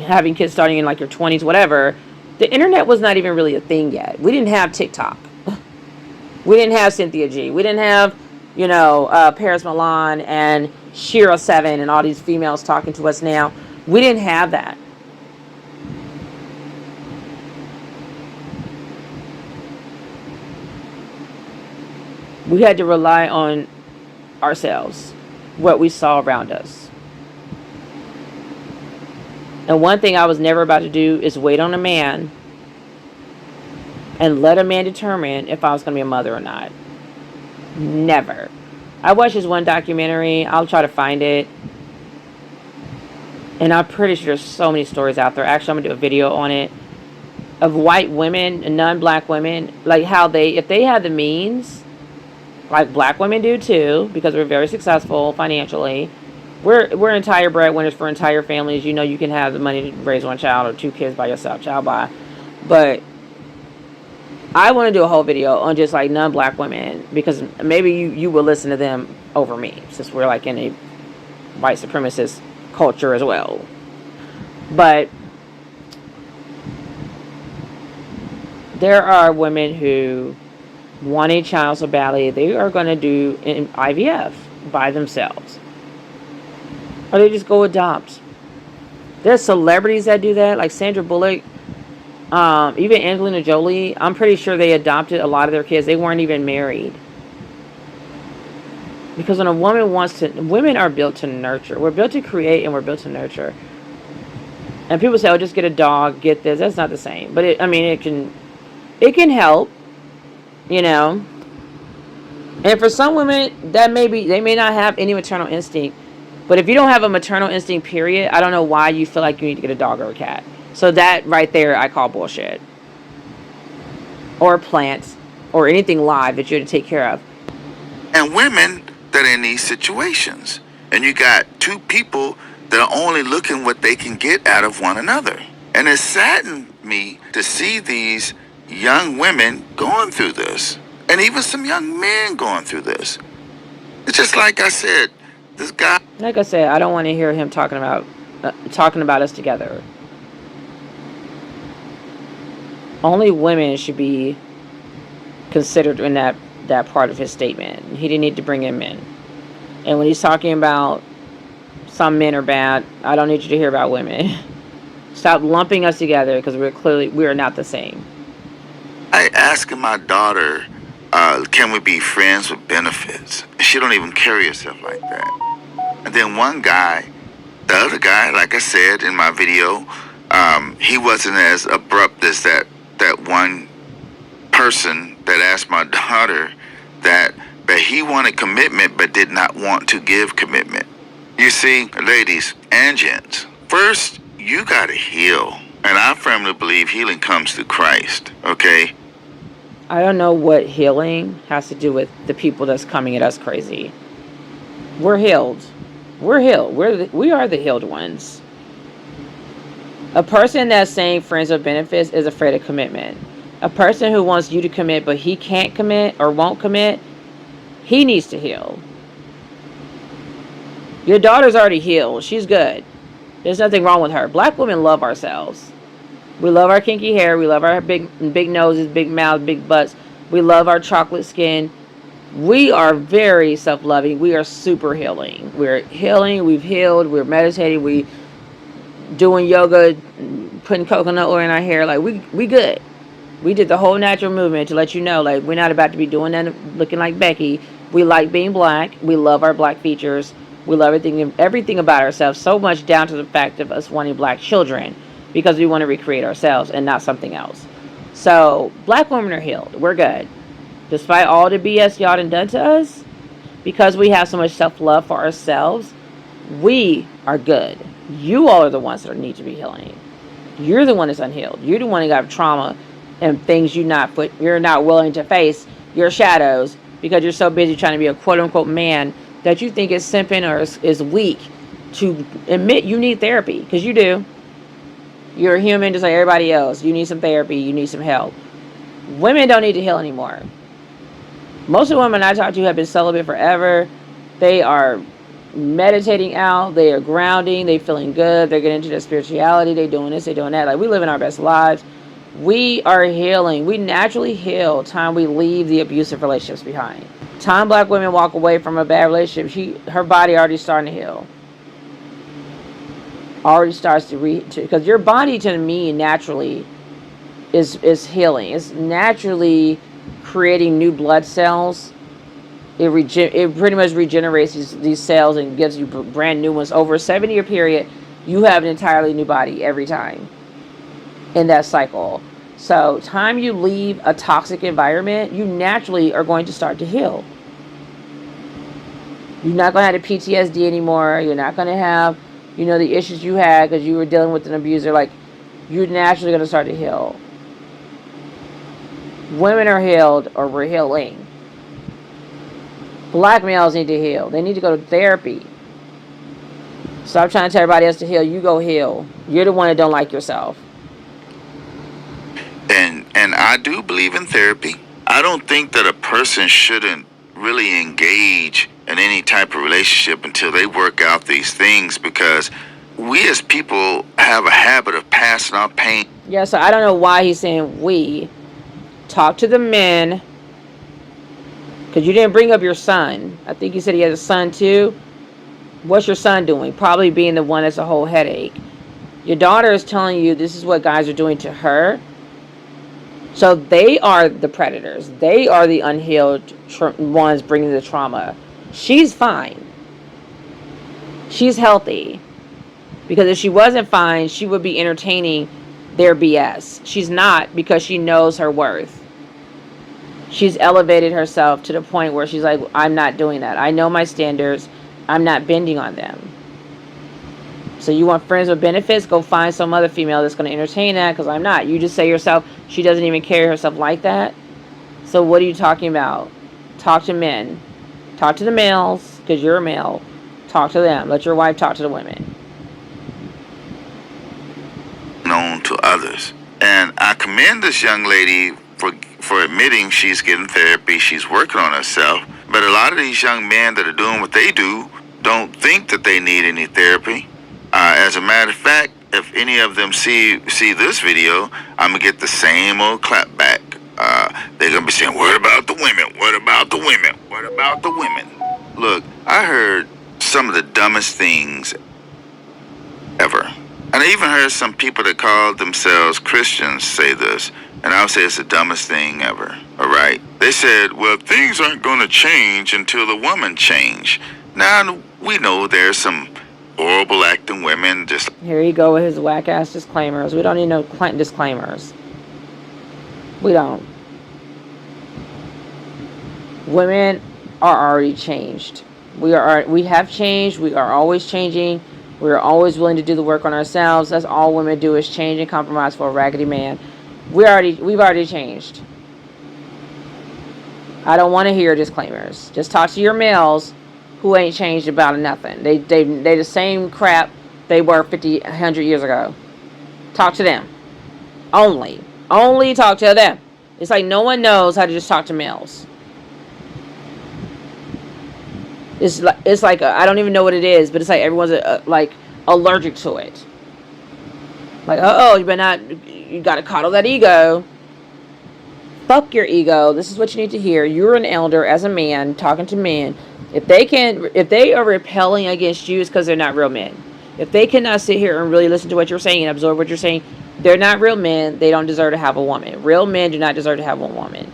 having kids starting in like your 20s, whatever, the internet was not even really a thing yet. We didn't have TikTok. We didn't have Cynthia G. We didn't have, Paris Milan and Shira 7 and all these females talking to us now. We didn't have that. We had to rely on ourselves, what we saw around us. And one thing I was never about to do is wait on a man and let a man determine if I was going to be a mother or not. Never. I watched this one documentary. I'll try to find it. And I'm pretty sure there's so many stories out there. Actually, I'm going to do a video on it. Of white women and non-black women. Like how if they had the means, like black women do too, because we're very successful financially. We're entire breadwinners for entire families. You can have the money to raise one child or two kids by yourself, child by. But I want to do a whole video on just like non-black women, because maybe you will listen to them over me, since we're like in a white supremacist culture as well. But there are women who want a child so badly, they are going to do an IVF by themselves. Or they just go adopt. There's celebrities that do that, like Sandra Bullock, even Angelina Jolie. I'm pretty sure they adopted a lot of their kids. They weren't even married. Because when a woman women are built to nurture. We're built to create and we're built to nurture. And people say, oh, just get a dog, get this. That's not the same. But it can help. And for some women, they may not have any maternal instinct. But if you don't have a maternal instinct, period, I don't know why you feel like you need to get a dog or a cat. So that right there, I call bullshit. Or plants, or anything live that you have to take care of. And women that are in these situations. And you got two people that are only looking what they can get out of one another. And it's saddened me to see these young women going through this, and even some young men going through this. It's just like I said, this guy. Like I said, I don't want to hear him talking about us together. Only women should be considered in that part of his statement. He didn't need to bring in men. And when he's talking about some men are bad, I don't need you to hear about women. Stop lumping us together, because we are not the same. I asked my daughter, can we be friends with benefits? She don't even carry herself like that. And then one guy, the other guy, like I said in my video, he wasn't as abrupt as that one person that asked my daughter that he wanted commitment but did not want to give commitment. You see, ladies and gents, first you gotta heal. And I firmly believe healing comes through Christ, okay? I don't know what healing has to do with the people that's coming at us crazy. We're healed. We're healed. We are the healed ones. A person that's saying friends with benefits is afraid of commitment. A person who wants you to commit but he can't commit or won't commit, he needs to heal. Your daughter's already healed. She's good. There's nothing wrong with her. Black women love ourselves. We love our kinky hair. We love our big noses, big mouths, big butts. We love our chocolate skin. We are very self-loving. We are super healing. We're healing. We've healed. We're meditating. We doing yoga, putting coconut oil in our hair. Like, we good. We did the whole natural movement to let you know, like, we're not about to be doing that looking like Becky. We like being black. We love our black features. We love everything about ourselves, so much down to the fact of us wanting black children, because we want to recreate ourselves and not something else. So black women are healed. We're good. Despite all the BS y'all done to us, because we have so much self-love for ourselves, we are good. You all are the ones that need to be healing. You're the one that's unhealed. You're the one that got trauma and things you're not willing to face, your shadows, because you're so busy trying to be a quote-unquote man that you think is simping or is weak to admit you need therapy, because you do. You're a human just like everybody else. You need some therapy. You need some help. Women don't need to heal anymore. Most of the women I talk to have been celibate forever. They are meditating out. They are grounding. They feeling good. They're getting into their spirituality. They doing this. They doing that. Like, we living our best lives. We are healing. We naturally heal time we leave the abusive relationships behind. Time black women walk away from a bad relationship, her body already starting to heal. Already starts to because your body, to me, naturally is healing. It's naturally creating new blood cells. It pretty much regenerates these cells and gives you brand new ones. Over a 7-year period, you have an entirely new body every time in that cycle. So time you leave a toxic environment, you naturally are going to start to heal. You're not going to have the PTSD anymore. You're not going to have, the issues you had because you were dealing with an abuser. Like, you're naturally going to start to heal. Women are healed, or we're healing. Black males need to heal. They need to go to therapy. Stop trying to tell everybody else to heal. You go heal. You're the one that don't like yourself. And I do believe in therapy. I don't think that a person shouldn't really engage in any type of relationship until they work out these things, because we as people have a habit of passing our pain. Yeah, so I don't know why he's saying we. Talk to the men, because you didn't bring up your son. I think you said he has a son too. What's your son doing? Probably being the one that's a whole headache. Your daughter is telling you this is what guys are doing to her. So they are the predators. They are the unhealed ones bringing the trauma. She's fine. She's healthy. Because if she wasn't fine, she would be entertaining their BS. She's not, because she knows her worth. She's elevated herself to the point where she's like, I'm not doing that. I know my standards. I'm not bending on them. So you want friends with benefits? Go find some other female that's going to entertain that, because I'm not. You just say yourself, she doesn't even carry herself like that. So what are you talking about? Talk to men. Talk to the males, because you're a male. Talk to them. Let your wife talk to the women. Known to others. And commend this young lady for admitting she's getting therapy, she's working on herself. But a lot of these young men that are doing what they do don't think that they need any therapy. As a matter of fact, if any of them see this video, I'm gonna get the same old clap back. They're gonna be saying, "What about the women? What about the women? What about the women?" Look, I heard some of the dumbest things ever. And I even heard some people that call themselves Christians say this, and I would say it's the dumbest thing ever. All right? They said, well, things aren't going to change until the woman change. Now, we know there's some horrible acting women just... Here you go with his whack-ass disclaimers. We don't need no disclaimers. We don't. Women are already changed. We have changed. We are always changing. We are always willing to do the work on ourselves. That's all women do is change and compromise for a raggedy man. We've already changed. I don't want to hear disclaimers. Just talk to your males who ain't changed about nothing. They the same crap they were 50, 100 years ago. Talk to them. Only talk to them. It's like no one knows how to just talk to males. It's like I don't even know what it is, but it's like everyone's like allergic to it. Like, you gotta coddle that ego. Fuck your ego. This is what you need to hear. You're an elder as a man talking to men. If they are repelling against you, it's because they're not real men. If they cannot sit here and really listen to what you're saying and absorb what you're saying, they're not real men. They don't deserve to have a woman. Real men do not deserve to have a woman.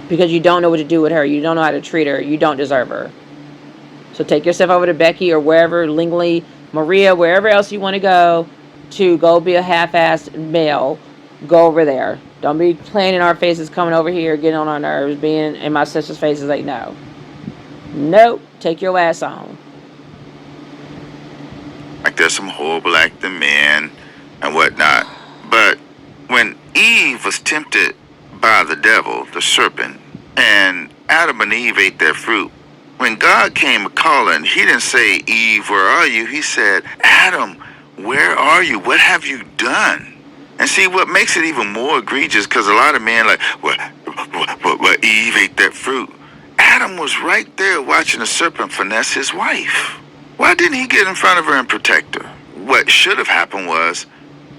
Because you don't know what to do with her. You don't know how to treat her. You don't deserve her. So take yourself over to Becky or wherever, Lingley, Maria, wherever else you want to go be a half-assed male. Go over there. Don't be playing in our faces, coming over here, getting on our nerves, being in my sister's faces like, no. Nope. Take your ass on. Like there's some horrible acting men and whatnot. But when Eve was tempted by the devil, the serpent, and Adam and Eve ate their fruit, when God came calling, he didn't say, Eve, where are you? He said, Adam, where are you? What have you done? And see, what makes it even more egregious, because a lot of men like, well, Eve ate that fruit. Adam was right there watching the serpent finesse his wife. Why didn't he get in front of her and protect her? What should have happened was,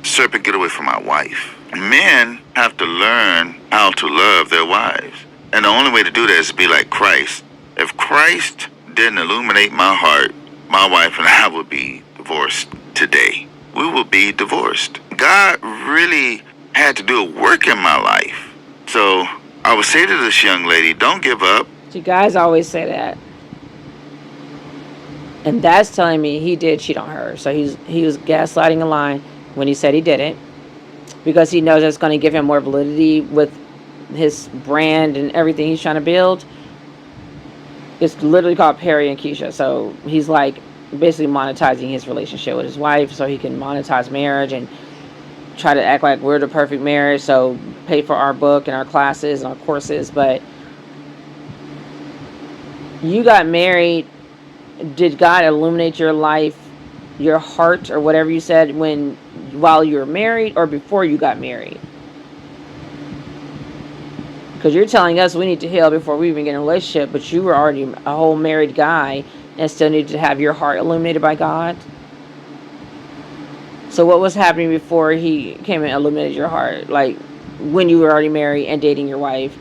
serpent, get away from my wife. Men have to learn how to love their wives. And the only way to do that is to be like Christ. If Christ didn't illuminate my heart, my wife and I would be divorced today. We will be divorced. God really had to do a work in my life. So I would say to this young lady, don't give up. See, guys always say that. And that's telling me he did cheat on her. So he was gaslighting a line when he said he didn't. Because he knows it's going to give him more validity with his brand and everything he's trying to build. It's literally called Perry and Keisha. So he's like basically monetizing his relationship with his wife so he can monetize marriage and try to act like we're the perfect marriage. So pay for our book and our classes and our courses. But you got married. Did God illuminate your life, your heart, or whatever you said while you were married or before you got married? Because you're telling us we need to heal before we even get in a relationship, but you were already a whole married guy and still needed to have your heart illuminated by God. So what was happening before he came and illuminated your heart? Like when you were already married and dating your wife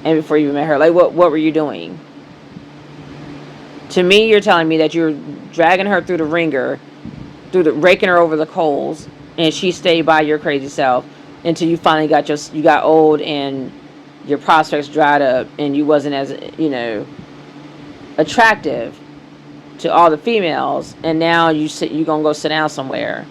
and before you met her, like what were you doing? To me, you're telling me that you're dragging her through the ringer, raking her over the coals, and she stayed by your crazy self until you finally got old and your prospects dried up and you wasn't as, attractive to all the females, and now you're gonna go sit down somewhere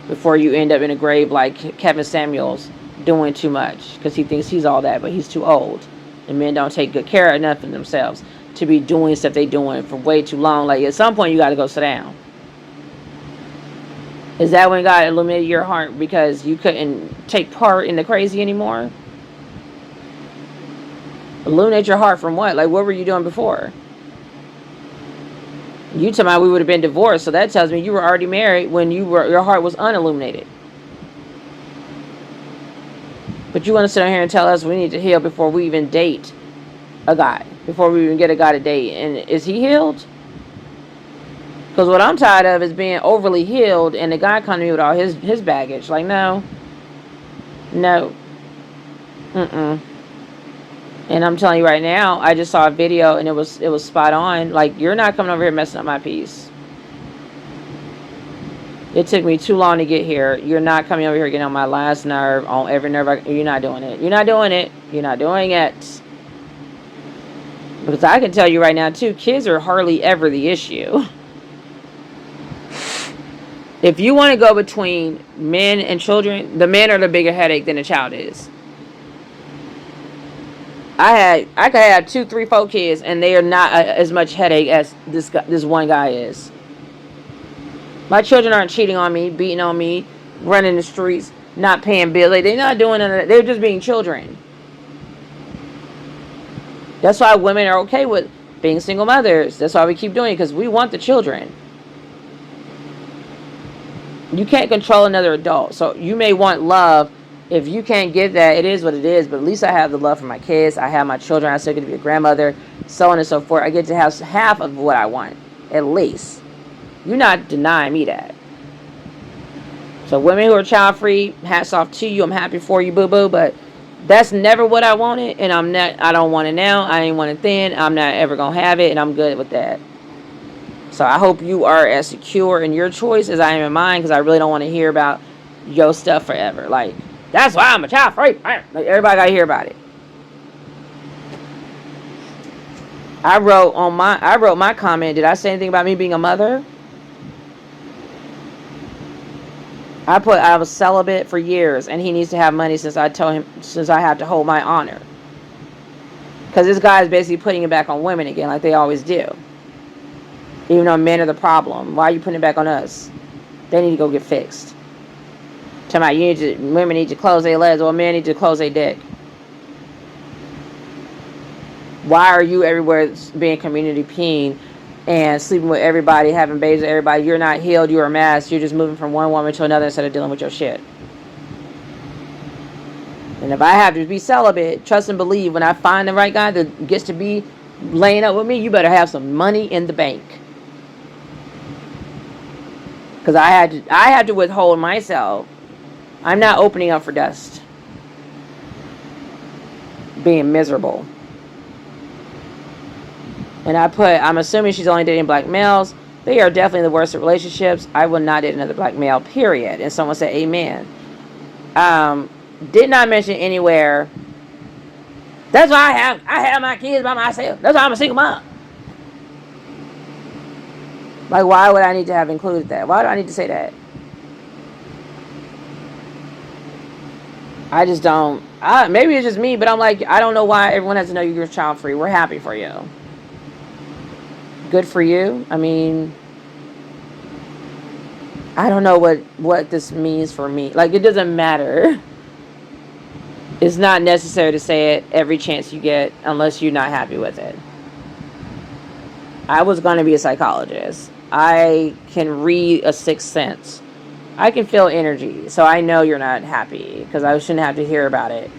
before you end up in a grave like Kevin Samuels doing too much because he thinks he's all that, but he's too old. And men don't take good care enough of themselves to be doing stuff they doing for way too long. Like at some point you got to go sit down. Is that when God illuminated your heart because you couldn't take part in the crazy anymore? Illuminate your heart from what? Like what were you doing before? You told me we would have been divorced, so that tells me you were already married when your heart was unilluminated. But you want to sit down here and tell us we need to heal before we even date a guy, before we even get a guy to date. And is he healed? Because what I'm tired of is being overly healed and the guy coming to me with all his baggage. Like, no. Mm-mm. And I'm telling you right now, I just saw a video and it was spot on. Like, you're not coming over here messing up my peace. It took me too long to get here. You're not coming over here getting on my last nerve, on every nerve. You're not doing it. You're not doing it. You're not doing it. Because I can tell you right now, too, kids are hardly ever the issue. If you want to go between men and children, the men are the bigger headache than the child is. I could have 2, 3, 4 kids, and they are not as much headache as this one guy is. My children aren't cheating on me, beating on me, running the streets, not paying bills. They're not doing none of that. They're just being children. That's why women are okay with being single mothers. That's why we keep doing it, because we want the children. You can't control another adult. So you may want love. If you can't get that, it is what it is. But at least I have the love for my kids. I have my children. I still get to be a grandmother, so on and so forth. I get to have half of what I want, at least. You're not denying me that. So women who are child free, hats off to you. I'm happy for you, boo boo. But that's never what I wanted, and I don't want it now. I ain't want it then. I'm not ever gonna have it, and I'm good with that. So I hope you are as secure in your choice as I am in mine, because I really don't want to hear about your stuff forever. Like, that's why I'm a child free. Like, everybody got to hear about it. I wrote my comment. Did I say anything about me being a mother? I was celibate for years, and he needs to have money since I have to hold my honor. Because this guy is basically putting it back on women again, like they always do. Even though men are the problem. Why are you putting it back on us? They need to go get fixed. Talking about women need to close their legs, or men need to close their dick. Why are you everywhere being community peen and sleeping with everybody, having babies with everybody? You're not healed, you're a mess. You're just moving from one woman to another instead of dealing with your shit. And if I have to be celibate, trust and believe, when I find the right guy that gets to be laying up with me, you better have some money in the bank. Because I had to withhold myself. I'm not opening up for dust. Being miserable. And I'm assuming she's only dating black males. They are definitely the worst of relationships. I will not date another black male, period. And someone said, amen. Did not mention anywhere, that's why I have my kids by myself. That's why I'm a single mom. Like, why would I need to have included that? Why do I need to say that? I just don't. Maybe it's just me, but I'm like, I don't know why everyone has to know you're child free. We're happy for you. Good for you. I mean, I don't know what this means for me. Like, it doesn't matter. It's not necessary to say it every chance you get unless you're not happy with it. I was going to be a psychologist. I can read a sixth sense. I can feel energy. So I know you're not happy, because I shouldn't have to hear about it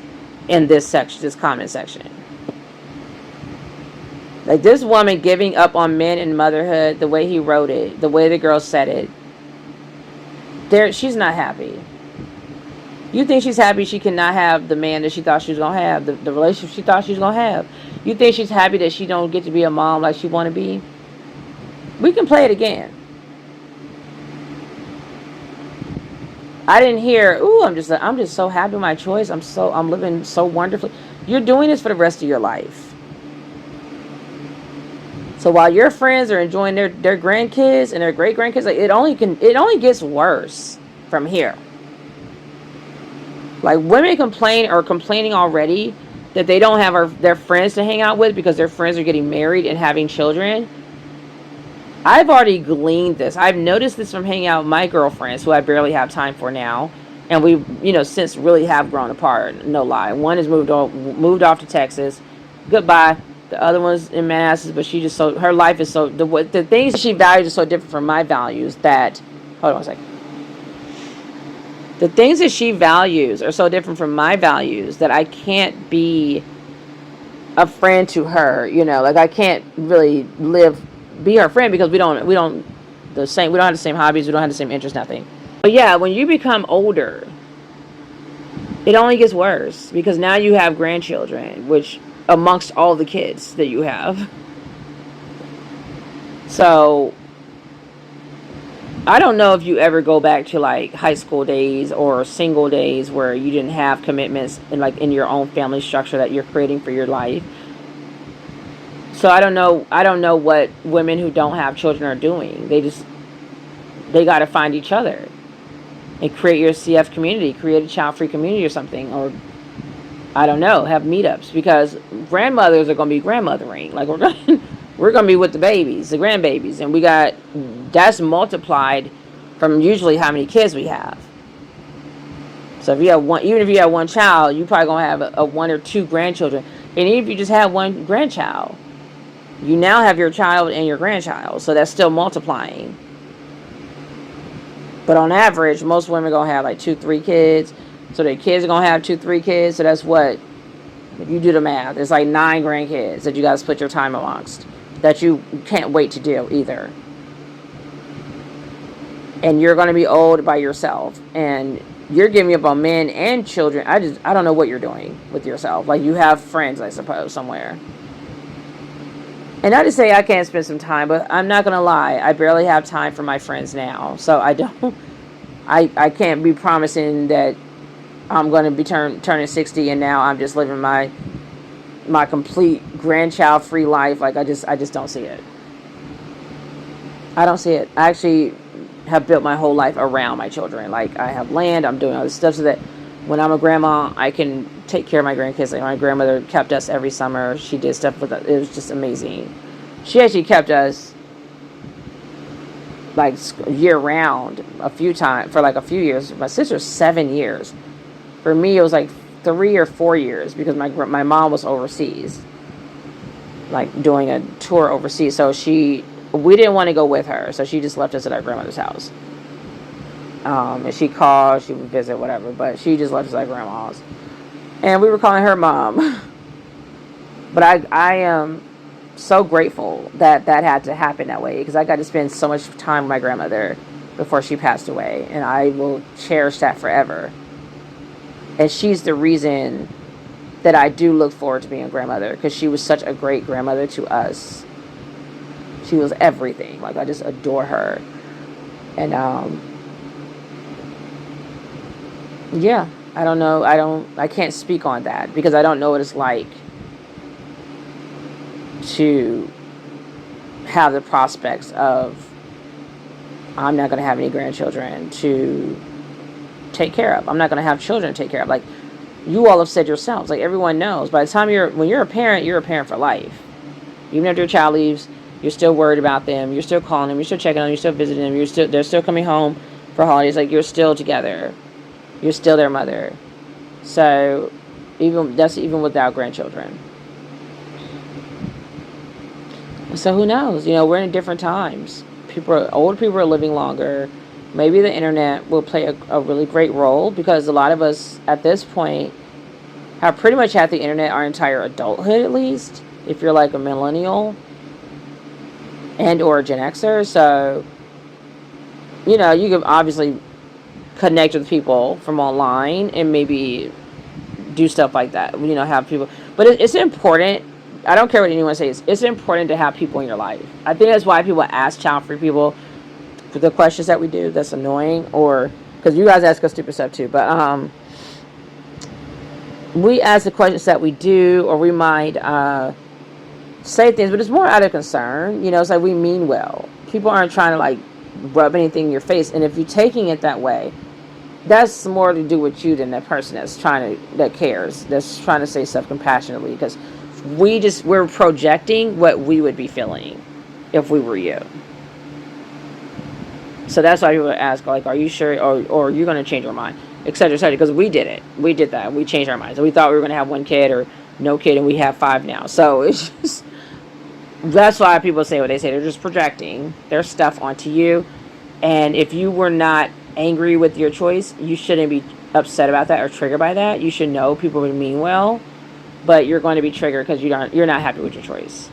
in this section, this comment section. Like, this woman giving up on men and motherhood, the way he wrote it, the way the girl said it, she's not happy. You think she's happy she cannot have the man that she thought she was going to have, the relationship she thought she was going to have? You think she's happy that she don't get to be a mom like she want to be? We can play it again. I didn't hear, ooh, I'm just so happy with my choice. I'm living so wonderfully. You're doing this for the rest of your life. So while your friends are enjoying their grandkids and their great grandkids, like, it only gets worse from here. Like, women are complaining already that they don't have their friends to hang out with because their friends are getting married and having children. I've already gleaned this. I've noticed this from hanging out with my girlfriends, who I barely have time for now. And we, since really have grown apart. No lie. One has moved off to Texas. Goodbye. The other one's in Manassas, but her life is the things she values are so different from my values that, hold on a second. The things that she values are so different from my values that I can't be a friend to her. Like I can't really be her friend because we don't have the same hobbies, we don't have the same interests, nothing. But yeah, when you become older, it only gets worse because now you have grandchildren, which amongst all the kids that you have. So I don't know if you ever go back to like high school days or single days where you didn't have commitments in your own family structure that you're creating for your life. So I don't know what women who don't have children are doing. They got to find each other and create your CF community, create a child-free community or something, or I don't know, have meetups, because grandmothers are going to be grandmothering. Like we're going to be with the babies, the grandbabies, and that's multiplied from usually how many kids we have. So if you have one, even if you have one child, you probably going to have a one or two grandchildren. And even if you just have one grandchild, you now have your child and your grandchild. So that's still multiplying. But on average, most women are going to have like 2-3 kids. So their kids are going to have 2-3 kids. So that's what, if you do the math, it's like 9 grandkids that you got to split your time amongst, that you can't wait to do either. And you're going to be old by yourself. And you're giving up on men and children. I don't know what you're doing with yourself. Like, you have friends, I suppose, somewhere. And not to say I can't spend some time, but I'm not going to lie. I barely have time for my friends now. So I can't be promising that I'm going to be turning 60 and now I'm just living my complete grandchild-free life. Like, I just don't see it. I don't see it. I actually have built my whole life around my children. Like, I have land, I'm doing all this stuff so that when I'm a grandma, I can take care of my grandkids. Like, my grandmother kept us every summer. She did stuff with us. It was just amazing. She actually kept us like year round a few times for like a few years. My sister's 7 years. For me, it was like 3 or 4 years because my mom was overseas, like doing a tour overseas. So we didn't want to go with her, so she just left us at our grandmother's house. And she called, she would visit, whatever, but she just left us at our grandma's. And we were calling her mom. But I am so grateful that had to happen that way, because I got to spend so much time with my grandmother before she passed away, and I will cherish that forever. And she's the reason that I do look forward to being a grandmother, because she was such a great grandmother to us. She was everything. Like, I just adore her. And yeah, I don't know. I can't speak on that because I don't know what it's like to have the prospects of I'm not going to have any grandchildren to take care of. I'm not going to have children to take care of. Like, you all have said yourselves, like, everyone knows, by the time when you're a parent for life. Even after your child leaves, you're still worried about them. You're still calling them. You're still checking on them. You're still visiting them. They're still coming home for holidays. Like, you're still together. You're still their mother. So even without grandchildren. So who knows? We're in different times. Older people are living longer. Maybe the internet will play a really great role, because a lot of us at this point have pretty much had the internet our entire adulthood, at least, if you're like a millennial and or a Gen Xer. So, you can obviously connect with people from online and maybe do stuff like that. Have people. But it's important. I don't care what anyone says. It's important to have people in your life. I think that's why people ask child-free people for the questions that we do. That's annoying. Or, because you guys ask us stupid stuff too. But we ask the questions that we do, or we might say things, but it's more out of concern. It's like we mean well. People aren't trying to like rub anything in your face. And if you're taking it that way, that's more to do with you than that person that cares, that's trying to say stuff compassionately, because we're projecting what we would be feeling if we were you. So that's why people ask, like, are you sure, or you're going to change your mind, etc., etc., because we did it. We did that. We changed our minds. And we thought we were going to have 1 kid or no kid, and we have 5 now. So it's just, that's why people say what they say. They're just projecting their stuff onto you. And if you were not angry with your choice, you shouldn't be upset about that or triggered by that. You should know people would mean well, but you're going to be triggered because you're not happy with your choice.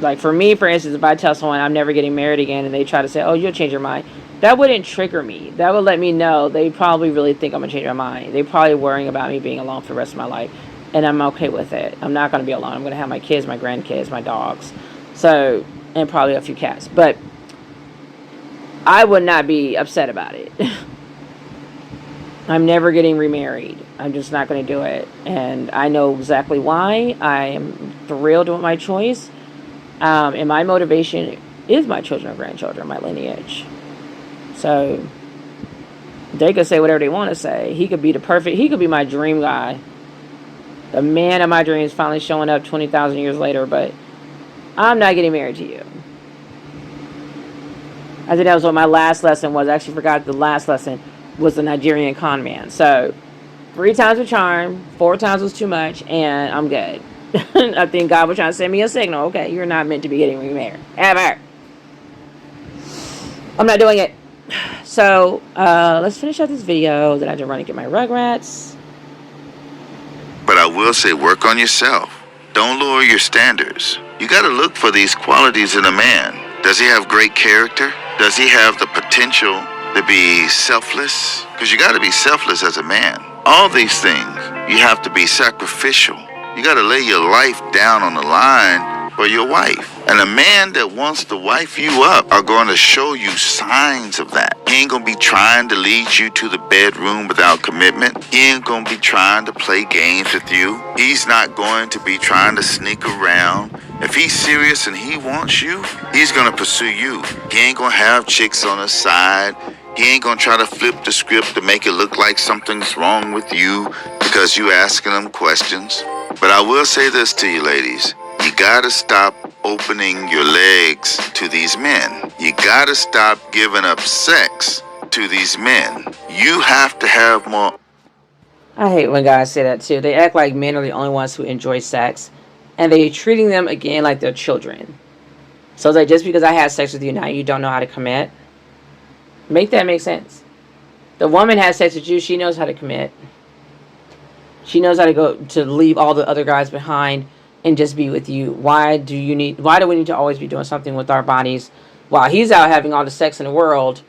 Like for me, for instance, if I tell someone I'm never getting married again and they try to say, oh, you'll change your mind, that wouldn't trigger me. That would let me know they probably really think I'm going to change my mind. They're probably worrying about me being alone for the rest of my life. And I'm okay with it. I'm not going to be alone. I'm going to have my kids, my grandkids, my dogs. So, and probably a few cats. But I would not be upset about it. I'm never getting remarried. I'm just not going to do it. And I know exactly why. I am thrilled with my choice. And my motivation is my children and grandchildren, my lineage. So they could say whatever they want to say. He could be my dream guy. The man of my dreams finally showing up 20,000 years later, but I'm not getting married to you. I think that was what my last lesson was. I actually forgot the last lesson was the Nigerian con man. So 3 times a charm, 4 times was too much, and I'm good. I think God was trying to send me a signal. Okay, you're not meant to be getting remarried. Ever. I'm not doing it. So, let's finish up this video. Then I have to run and get my Rugrats. But I will say, work on yourself. Don't lower your standards. You gotta look for these qualities in a man. Does he have great character? Does he have the potential to be selfless? Because you gotta be selfless as a man. All these things, you have to be sacrificial. You gotta lay your life down on the line for your wife. And a man that wants to wife you up are going to show you signs of that. He ain't gonna be trying to lead you to the bedroom without commitment. He ain't gonna be trying to play games with you. He's not going to be trying to sneak around. If he's serious and he wants you, he's gonna pursue you. He ain't gonna have chicks on his side. He ain't gonna try to flip the script to make it look like something's wrong with you because you asking him questions. But I will say this to you ladies. You gotta stop opening your legs to these men. You gotta stop giving up sex to these men. You have to have more. I hate when guys say that too. They act like men are the only ones who enjoy sex, and they're treating them again like they're children. So it's like, just because I had sex with you now, you don't know how to commit. Make that make sense. The woman has sex with you, she knows how to commit. She knows how to leave all the other guys behind and just be with you. Why do we need to always be doing something with our bodies while he's out having all the sex in the world?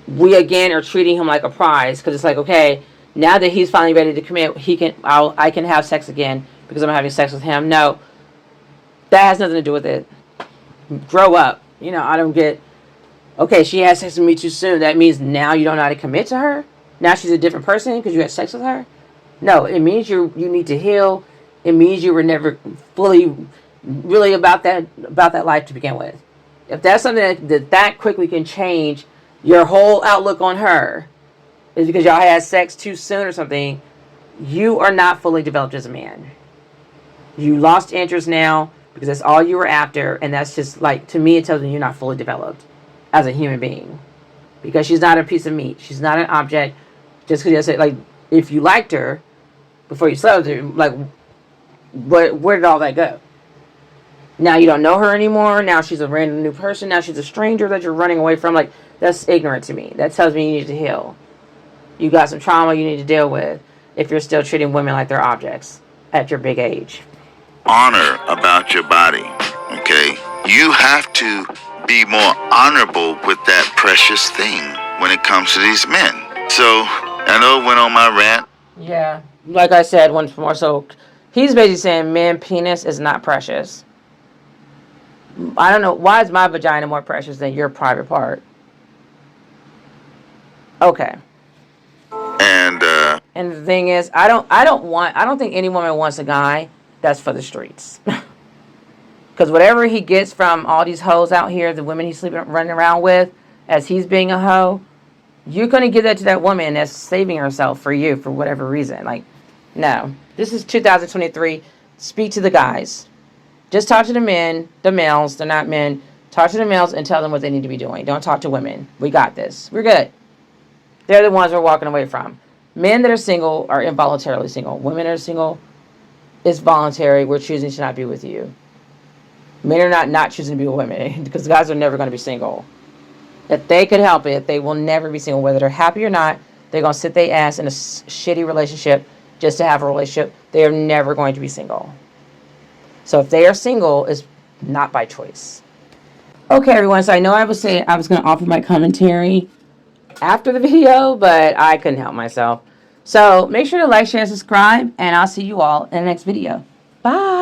We again are treating him like a prize, because it's like, okay, now that he's finally ready to commit, I can have sex again because I'm having sex with him. No, that has nothing to do with it. Grow up. I don't get, okay, she had sex with me too soon. That means now you don't know how to commit to her? Now she's a different person because you had sex with her? No, it means you need to heal. It means you were never fully really about that life to begin with. If that's something that quickly can change your whole outlook on her, is because y'all had sex too soon or something, you are not fully developed as a man. You lost interest now because that's all you were after, and that's just like, to me, it tells me you're not fully developed as a human being. Because she's not a piece of meat. She's not an object. Just because you say, like, if you liked her before you slept with her, like, where did all that go? Now you don't know her anymore. Now she's a random new person. Now she's a stranger that you're running away from. Like, that's ignorant to me. That tells me you need to heal. You got some trauma you need to deal with if you're still treating women like they're objects at your big age. Honor about your body, okay? You have to be more honorable with that precious thing when it comes to these men. So, I know I went on my rant. Yeah, like I said once more, so he's basically saying men's penis is not precious. I don't know, why is my vagina more precious than your private part? Okay. And the thing is, I don't think any woman wants a guy that's for the streets. Because whatever he gets from all these hoes out here, the women he's running around with, as he's being a hoe, you're going to give that to that woman that's saving herself for you for whatever reason. Like, no. This is 2023. Speak to the guys. Just talk to the men, the males. They're not men. Talk to the males and tell them what they need to be doing. Don't talk to women. We got this. We're good. They're the ones we're walking away from. Men that are single are involuntarily single. Women that are single, it's voluntary. We're choosing to not be with you. Men are not choosing to be with women because guys are never going to be single. If they could help it, they will never be single. Whether they're happy or not, they're going to sit their ass in a shitty relationship just to have a relationship. They are never going to be single. So if they are single, it's not by choice. Okay, everyone. So I know I was saying I was going to offer my commentary after the video, but I couldn't help myself. So make sure to like, share, subscribe, and I'll see you all in the next video. Bye.